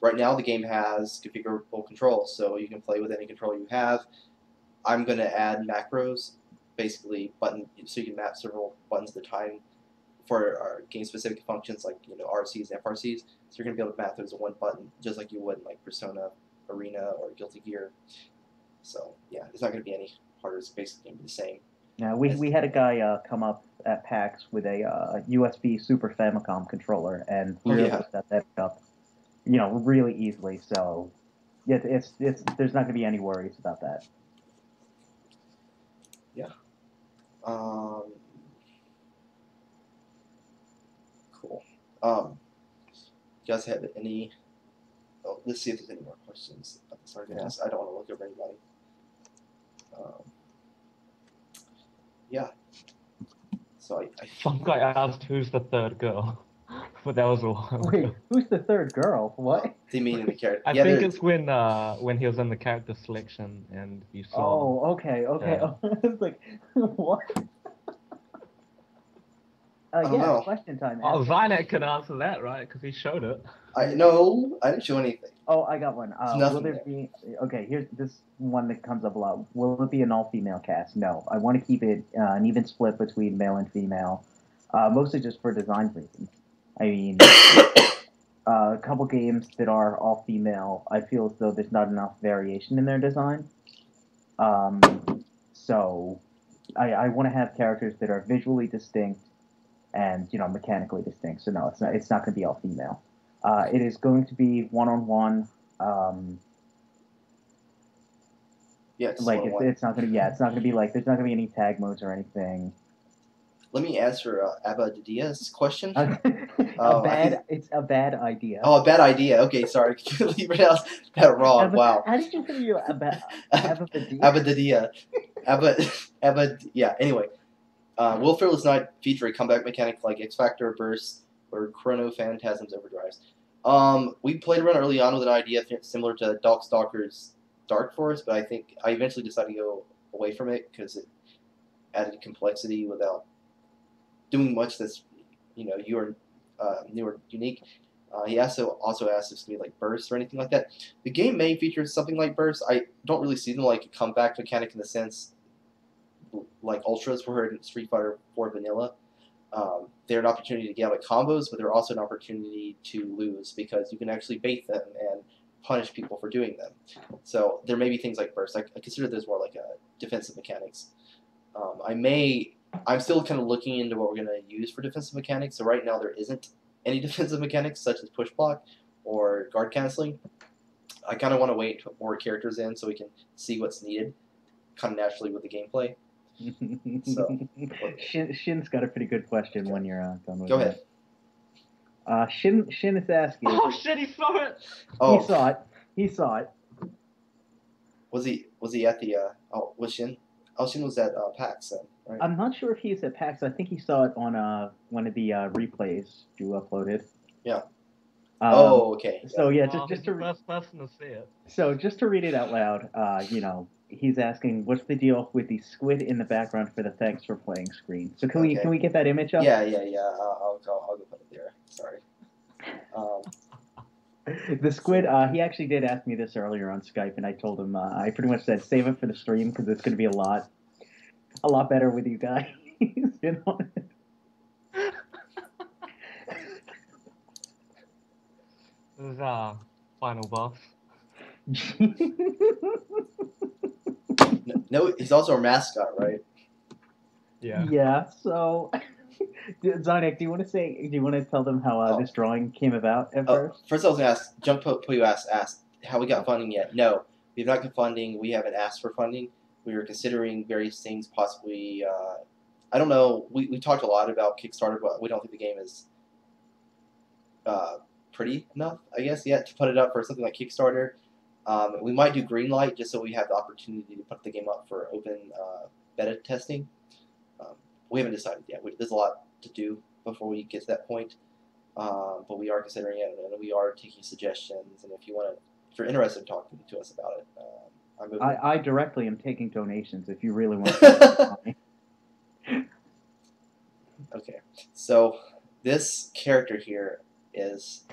Right now, the game has configurable controls, so you can play with any controller you have. I'm going to add macros, basically so you can map several buttons at a time for our game-specific functions like RCs and FRCs. So you're going to be able to map those to one button, just like you would in like Persona, Arena, or Guilty Gear. So yeah, it's not going to be any harder. It's basically going to be the same. Yeah, we had a guy come up at PAX with a USB Super Famicom controller, and we were able to set that up. really easily. So, yeah, it's there's not going to be any worries about that. Yeah. Cool. You guys have any? Oh, let's see if there's any more questions. Sorry to ask. I don't want to look over anybody. Yeah. So I Some guy asked who's the third girl, but that was a while Wait, ago. who's the third girl? What? do you mean in the character? I Yeah, think there's. it's when he was in the character selection and you saw. Oh, okay. Yeah. It's like, what? I don't Yeah, know. question time. Oh, Ask it. Zynek can answer that, right? Because he showed it. No, I didn't show anything. Oh, I got one. There's Will nothing there there. be? Okay, here's this one that comes up a lot. Will it be an all-female cast? No, I want to keep it an even split between male and female, mostly just for design reasons. I mean, a couple games that are all female, I feel as though there's not enough variation in their design. So I want to have characters that are visually distinct and mechanically distinct. So no, it's not going to be all female. It is going to be one-on-one. Yeah, it's Like one-on-one. it's not gonna be like there's not gonna be any tag modes or anything. Let me answer Abba Didia's question. It's a bad idea. Oh, a bad idea. Okay, sorry. You pronounced that wrong. Wow. How did you say you Abba Didia. Abba. Yeah. Anyway, will Fearless Night feature a comeback mechanic like X Factor, Burst, or Chrono Phantasm's Overdrives? We played around early on with an idea similar to Darkstalker's Dark Forest, but I think I eventually decided to go away from it because it added complexity without doing much that's new or unique. He also asked if it's going to be like Burst or anything like that. The game may feature something like Burst. I don't really see them like a comeback mechanic in the sense like Ultras were in Street Fighter 4 Vanilla. They're an opportunity to get out of combos, but they're also an opportunity to lose because you can actually bait them and punish people for doing them. So there may be things like Burst. I consider those more like defensive mechanics. I'm still kind of looking into what we're going to use for defensive mechanics. So right now there isn't any defensive mechanics such as push block or guard canceling. I kind of want to wait to put more characters in so we can see what's needed kind of naturally with the gameplay. So Shin's got a pretty good question when you're done with go ahead. Shin is asking. Oh shit! He saw it. Oh, He saw it. Was he at the? Was Shin? Oh, Shin was at PAX then, right? I'm not sure if he's at PAX. I think he saw it on one of the replays you uploaded. Yeah. Okay. So yeah, Oh, just the to first person to see it. So just to read it out loud, he's asking, "What's the deal with the squid in the background for the thanks for playing screen?" So can we get that image up? Yeah. I'll go put it there. Sorry. The squid. He actually did ask me this earlier on Skype, and I told him I pretty much said save it for the stream because it's going to be a lot better with you guys. This is our final boss. No, he's also our mascot, right? Yeah. Yeah. So, Zynek, do you want to tell them how this drawing came about at first? First, I was going to ask. Junk Puyo asked how we got funding yet. No, we've not got funding. We haven't asked for funding. We were considering various things, possibly. I don't know. We talked a lot about Kickstarter, but we don't think the game is pretty enough, I guess, yet to put it up for something like Kickstarter. We might do Greenlight just so we have the opportunity to put the game up for open beta testing. We haven't decided yet. There's a lot to do before we get to that point, but we are considering it, and we are taking suggestions. And if you're interested in talking to us about it, I directly am taking donations if you really want to. Okay, so this character here is.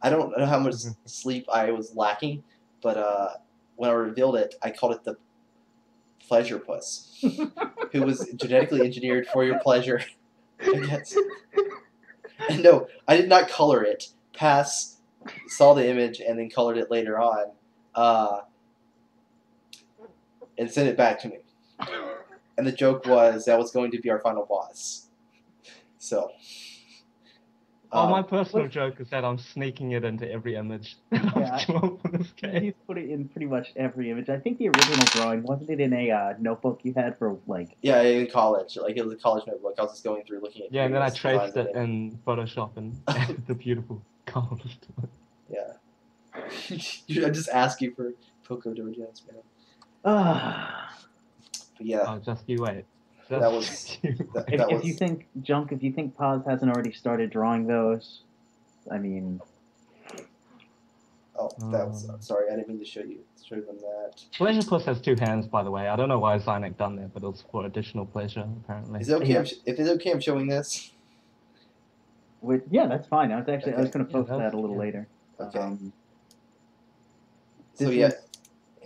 I don't know how much sleep I was lacking, but when I revealed it, I called it the Pleasure Puss, who was genetically engineered for your pleasure. And no, I did not color it. Pass saw the image and then colored it later on, and sent it back to me. And the joke was that was going to be our final boss. So. Oh, my personal joke is that I'm sneaking it into every image that I've drawn for this game. He's put it in pretty much every image. I think the original drawing, wasn't it in a notebook you had for, like... Yeah, in college. Like, it was a college notebook. I was just going through looking at Yeah, and then I previous designs traced of it him. in Photoshop and added the beautiful colors to it. Yeah. I just ask you for Poco Dojans, man. But yeah. Oh, just you wait. That was... If you think, Junk, if you think Paz hasn't already started drawing those, I mean... Oh, that was... sorry, I didn't mean to show them that. Pleasure Plus has 2 hands, by the way. I don't know why Zynek done that, but it was for additional pleasure, apparently. Is it okay if it's okay I'm showing this? Yeah, that's fine. I was going to post that a little later. Okay. This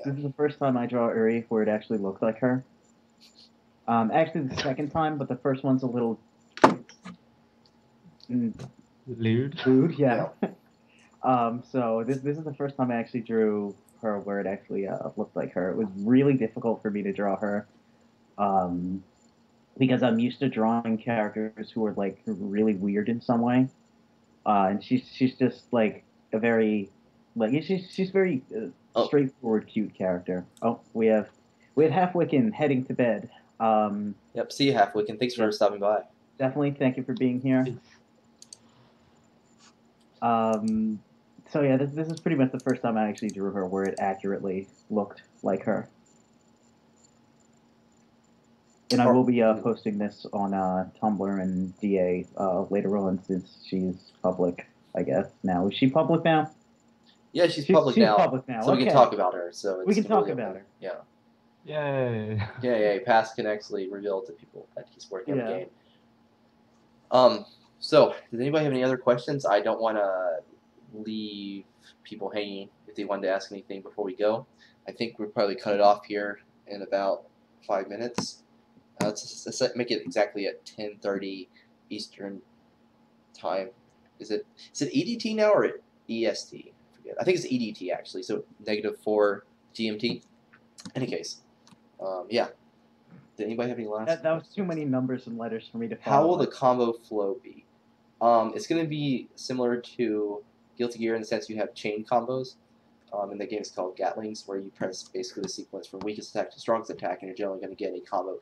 is the first time I draw Uri where it actually looks like her. Actually, the second time, but the first one's a little... Lewd? Yeah. So this is the first time I actually drew her where it actually looked like her. It was really difficult for me to draw her, because I'm used to drawing characters who are like really weird in some way, and she's just like a very she's very straightforward, cute character. Oh, we have Half-Wiccan heading to bed. Yep. See you, Half-Wiccan. Thanks for stopping by. Definitely, thank you for being here. So yeah, this is pretty much the first time I actually drew her where it accurately looked like her. And I will be posting this on Tumblr and DA later on since she's public, I guess, now. Is she public now? Yeah, she's public now. She's public now, so we can talk about her. So we can talk about her. Yeah. Yay. Yeah, Pass can actually reveal to people that he's working on the game. So, does anybody have any other questions? I don't want to leave people hanging if they wanted to ask anything before we go. I think we'll probably cut it off here in about 5 minutes. Let's make it exactly at 10:30 Eastern time. Is it EDT now or EST? I forget. I think it's EDT actually. So -4 GMT. Any case, yeah. Did anybody have any last? That was too many numbers and letters for me to follow. How will the combo flow be? It's going to be similar to Guilty Gear in the sense you have chain combos. In the game it's called Gatlings, where you press basically the sequence from weakest attack to strongest attack, and you're generally going to get a combo.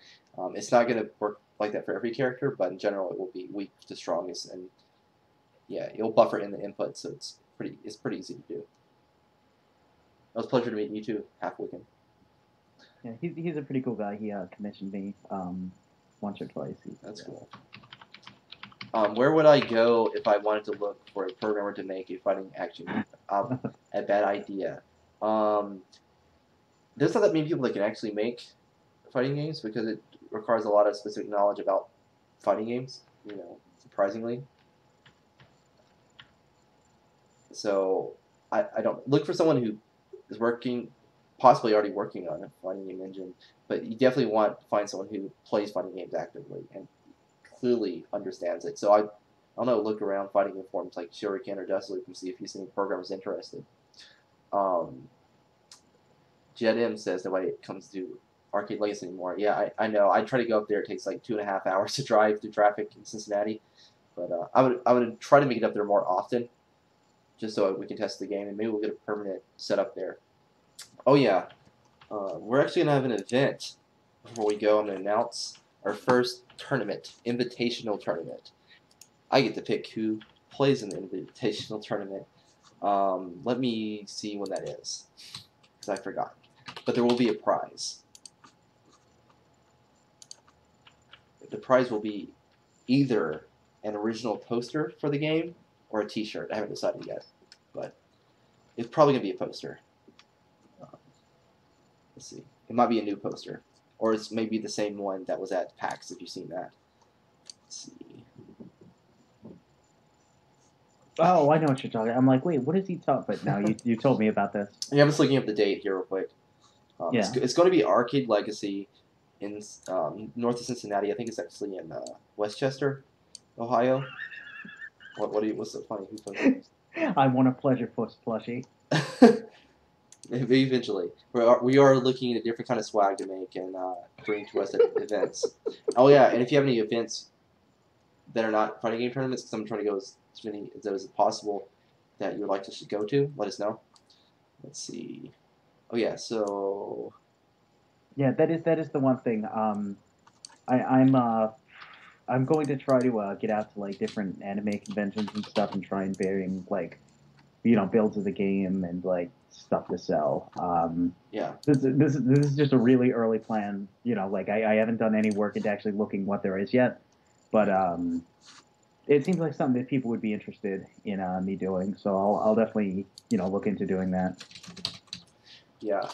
It's not going to work like that for every character, but in general it will be weak to strongest, and yeah, you'll buffer in the input, so it's pretty easy to do. It was a pleasure to meet you too, Half-Wiccan. Yeah, he's a pretty cool guy. He commissioned me once or twice. That's cool. Where would I go if I wanted to look for a programmer to make a fighting action game? A bad idea. There's not that many people that can actually make fighting games because it requires a lot of specific knowledge about fighting games, surprisingly. So I don't look for someone who is possibly already working on a fighting game engine, but you definitely want to find someone who plays fighting games actively and clearly understands it. So I don't know, look around fighting game forums like Shuriken or Dustloop and see if you see any programmers interested. JetM says nobody comes to Arcade Legacy anymore. Yeah, I know. I try to go up there. It takes like 2.5 hours to drive through traffic in Cincinnati, but I would try to make it up there more often, just so we can test the game and maybe we'll get a permanent setup there. Oh yeah, we're actually gonna have an event before we go. I'm gonna announce our first tournament, invitational tournament. I get to pick who plays in the invitational tournament. Let me see when that is, because I forgot. But there will be a prize. The prize will be either an original poster for the game or a T-shirt. I haven't decided yet, but it's probably gonna be a poster. Let's see. It might be a new poster, or it's maybe the same one that was at PAX. If you've seen that. Let's see. Oh, I know what you're talking. I'm like, wait, what is he talking? But now you told me about this. Yeah, I'm just looking up the date here real quick. Yeah. It's going to be Arcade Legacy in north of Cincinnati. I think it's actually in Westchester, Ohio. What's so funny? I want a Pleasure Puss plushie. Eventually, we are looking at a different kind of swag to make and bring to us at events. Oh yeah, and if you have any events that are not fighting game tournaments, because I'm trying to go as if there is possible that you would like to go to, let us know. Let's see. Oh yeah, so Yeah, that is the one thing. I'm going to try to get out to like different anime conventions and stuff and try and varying like builds of the game and like stuff to sell. yeah, This is just a really early plan. Like I haven't done any work into actually looking what there is yet, but it seems like something that people would be interested in me doing. So I'll definitely look into doing that. yeah.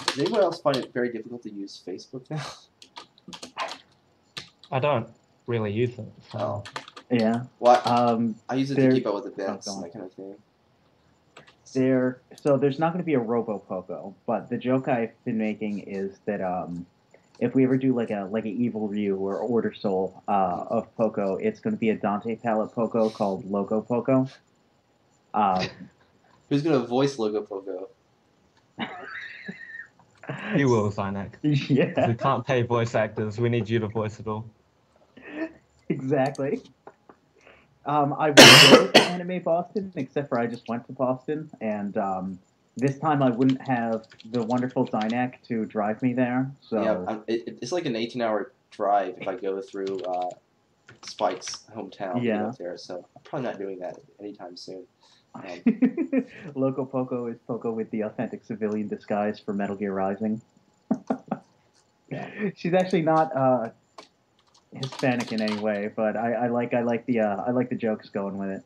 Does anyone else find it very difficult to use Facebook now? I don't really use it. So. Oh. Yeah. Well, Um, I use it to keep up with events go and on. that kind of thing. So there's not going to be a Robo Poco, but the joke I've been making is that if we ever do like a Evil Ryu or Order Soul of Poco, it's going to be a Dante palette Poco called Logo Poco. Who's gonna voice Logo Pogo? You will, Synac. Yeah, We can't pay voice actors. We need you to voice it all. exactly. I would go to Anime Boston, except for I just went to Boston, and this time I wouldn't have the wonderful Dynac to drive me there. So Yeah, it's like an 18-hour drive if I go through Spike's hometown to get up there. So I'm probably not doing that anytime soon. Loco Poco is Poco with the authentic civilian disguise for Metal Gear Rising. Yeah. She's actually not Hispanic in any way, but I like the jokes going with it.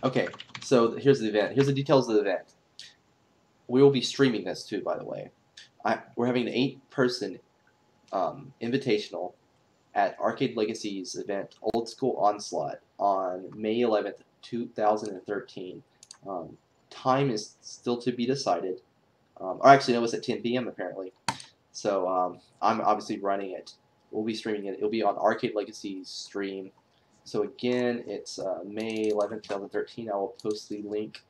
Okay, so here's the event. Here's the details of the event. We will be streaming this too, by the way. We're having an 8-person invitational at Arcade Legacy's event, Old School Onslaught, on May 11th, 2013. Time is still to be decided. Or actually, no, it's at 10 p.m. apparently. So I'm obviously running it. We'll be streaming it. It'll be on Arcade Legacy's stream. So again, it's May 11th, 2013. I will post the link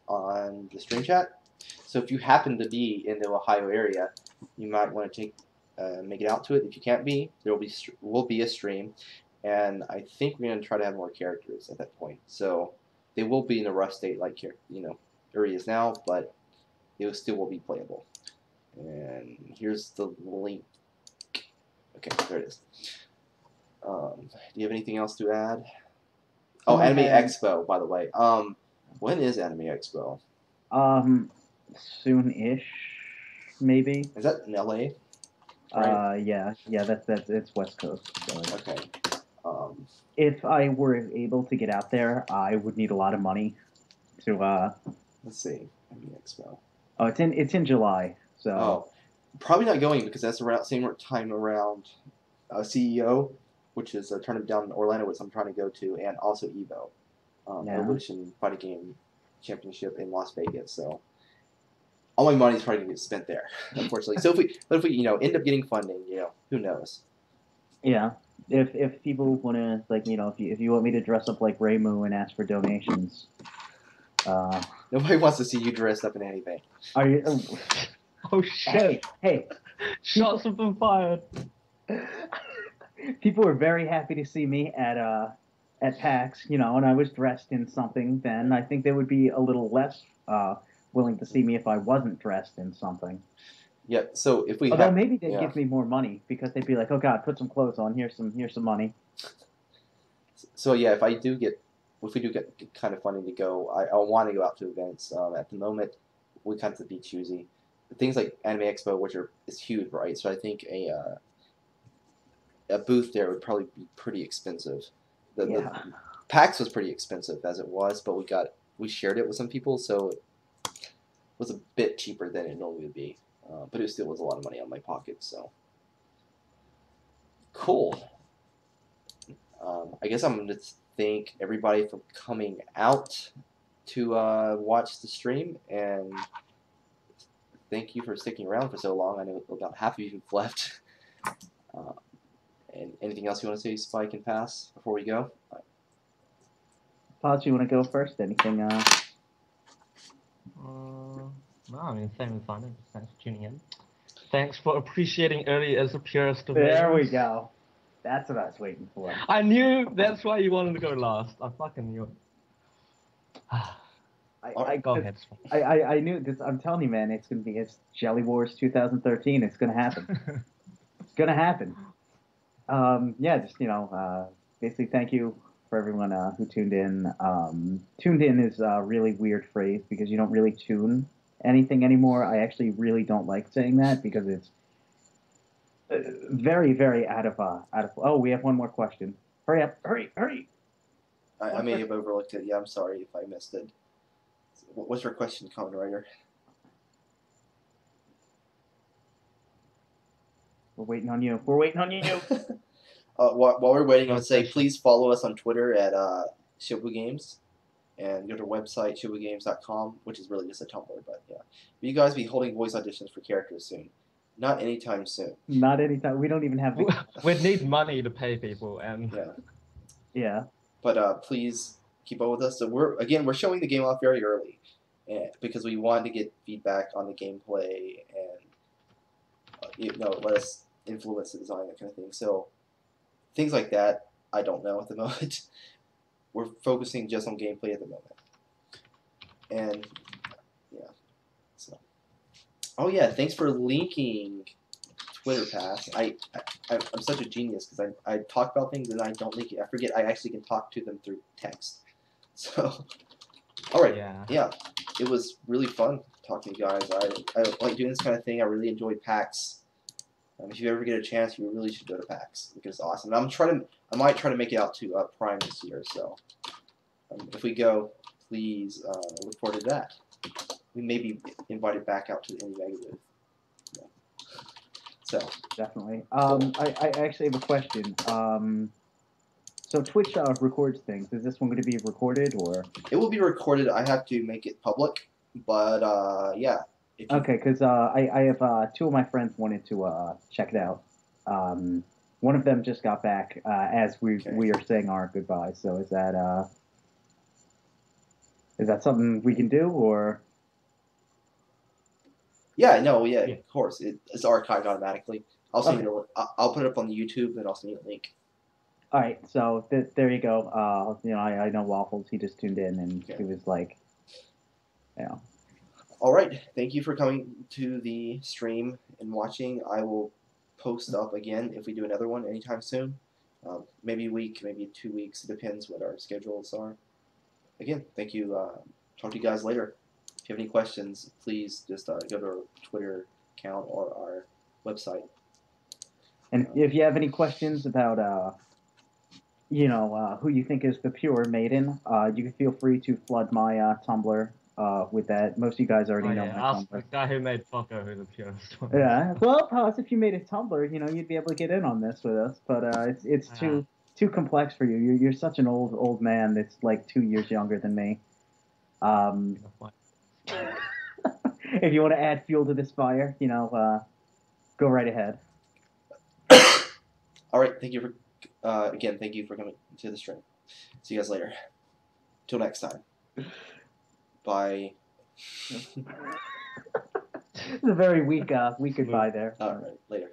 on the stream chat. So if you happen to be in the Ohio area, you might want to make it out to it. If you can't be, there will be a stream, and I think we're going to try to have more characters at that point. So they will be in a rough state like areas now, but it still will be playable. And here's the link. Okay, there it is. Do you have anything else to add? Oh, Anime Expo, by the way. When is Anime Expo? Soon-ish, maybe. Is that in LA? Right? Yeah, that's it's West Coast. So. Okay. If I were able to get out there, I would need a lot of money to. Let's see, Anime Expo. Oh, it's in July, so. Oh, probably not going because that's around same time around CEO, which is a tournament down in Orlando, which I'm trying to go to, and also Evo, Evolution Fighting Game Championship in Las Vegas. So all my money's probably gonna get spent there, unfortunately. So if we end up getting funding, who knows? Yeah, if people want to if you want me to dress up like Raymu and ask for donations. Nobody wants to see you dressed up in anything. Are you? Oh shit! Hey! Shots have been fired. People were very happy to see me at PAX, and I was dressed in something. Then I think they would be a little less willing to see me if I wasn't dressed in something. Yeah. So if we although maybe they'd give me more money because they'd be like, "Oh God, put some clothes on. Here's some money." So yeah, if we do get kind of funding to go, I want to go out to events. At the moment, we kind of be choosy. Things like Anime Expo, which is huge, right? So I think a booth there would probably be pretty expensive. The PAX was pretty expensive as it was, but we shared it with some people, so it was a bit cheaper than it normally would be. But it still was a lot of money out of my pocket. So cool. I guess I'm going to thank everybody for coming out to watch the stream, and thank you for sticking around for so long. I know about half of you have left. And anything else you want to say, Spike and Pass, before we go? Paz, you want to go first? Anything? No, I mean, same as Simon. Thanks for tuning in. Thanks for appreciating early as a purist of There we names. go. That's what I was waiting for. I knew that's why you wanted to go last. I fucking knew it. Go ahead. I knew this. I'm telling you, man, it's Jelly Wars 2013. It's gonna happen. It's gonna happen. Yeah, just basically thank you for everyone who tuned in. Tuned in is a really weird phrase because you don't really tune anything anymore. I actually really don't like saying that because it's very, very out of. Oh, we have one more question. Hurry up! Hurry! I may have overlooked it. Yeah, I'm sorry if I missed it. What's your question, Common Writer? We're waiting on you. We're waiting on you. While we're waiting, I would say please follow us on Twitter at Shibu Games, and go to our website shibugames.com, which is really just a Tumblr. But yeah, you guys be holding voice auditions for characters soon. Not anytime soon. Not anytime. We don't even have. We'd need money to pay people, and yeah. But please keep up with us. So we're showing the game off very early, because we wanted to get feedback on the gameplay and let us influence the design, that kind of thing. So things like that, I don't know at the moment. We're focusing just on gameplay at the moment, and yeah. So, oh yeah, thanks for linking Twitter Pass. I'm such a genius because I talk about things and I don't link it. I forget I actually can talk to them through text. So, all right, yeah, it was really fun talking to you guys. I like doing this kind of thing. I really enjoyed PAX. If you ever get a chance, you really should go to PAX because it's awesome. I might try to make it out to Prime this year. So, if we go, please look forward to that. We may be invited back out to the Indie Mega booth. Yeah. So definitely. I actually have a question. So Twitch records things. Is this one going to be recorded or? It will be recorded. I have to make it public, but yeah. Okay, because I have two of my friends wanted to check it out. One of them just got back as we are saying our goodbyes. So is that something we can do or? Yeah, no, yeah, of course. It's archived automatically. I'll send you. I'll put it up on the YouTube and I'll send you a link. All right, so there you go. I know Waffles. He just tuned in and he was like, All right, thank you for coming to the stream and watching. I will post up again if we do another one anytime soon. Maybe a week, maybe 2 weeks. It depends what our schedules are. Again, thank you. Talk to you guys later. If you have any questions, please just go to our Twitter account or our website. And if you have any questions about, who you think is the pure maiden, you can feel free to flood my Tumblr with that. Most of you guys already know my ask Tumblr. the guy who made Poco who the purest one. Yeah, well, Paz, if you made a Tumblr, you'd be able to get in on this with us. But it's too complex for you. You're such an old man that's like 2 years younger than me. If you want to add fuel to this fire, go right ahead. All right, thank you for again. Thank you for coming to the stream. See you guys later. Till next time. Bye. It's a very weak goodbye there. All right, later.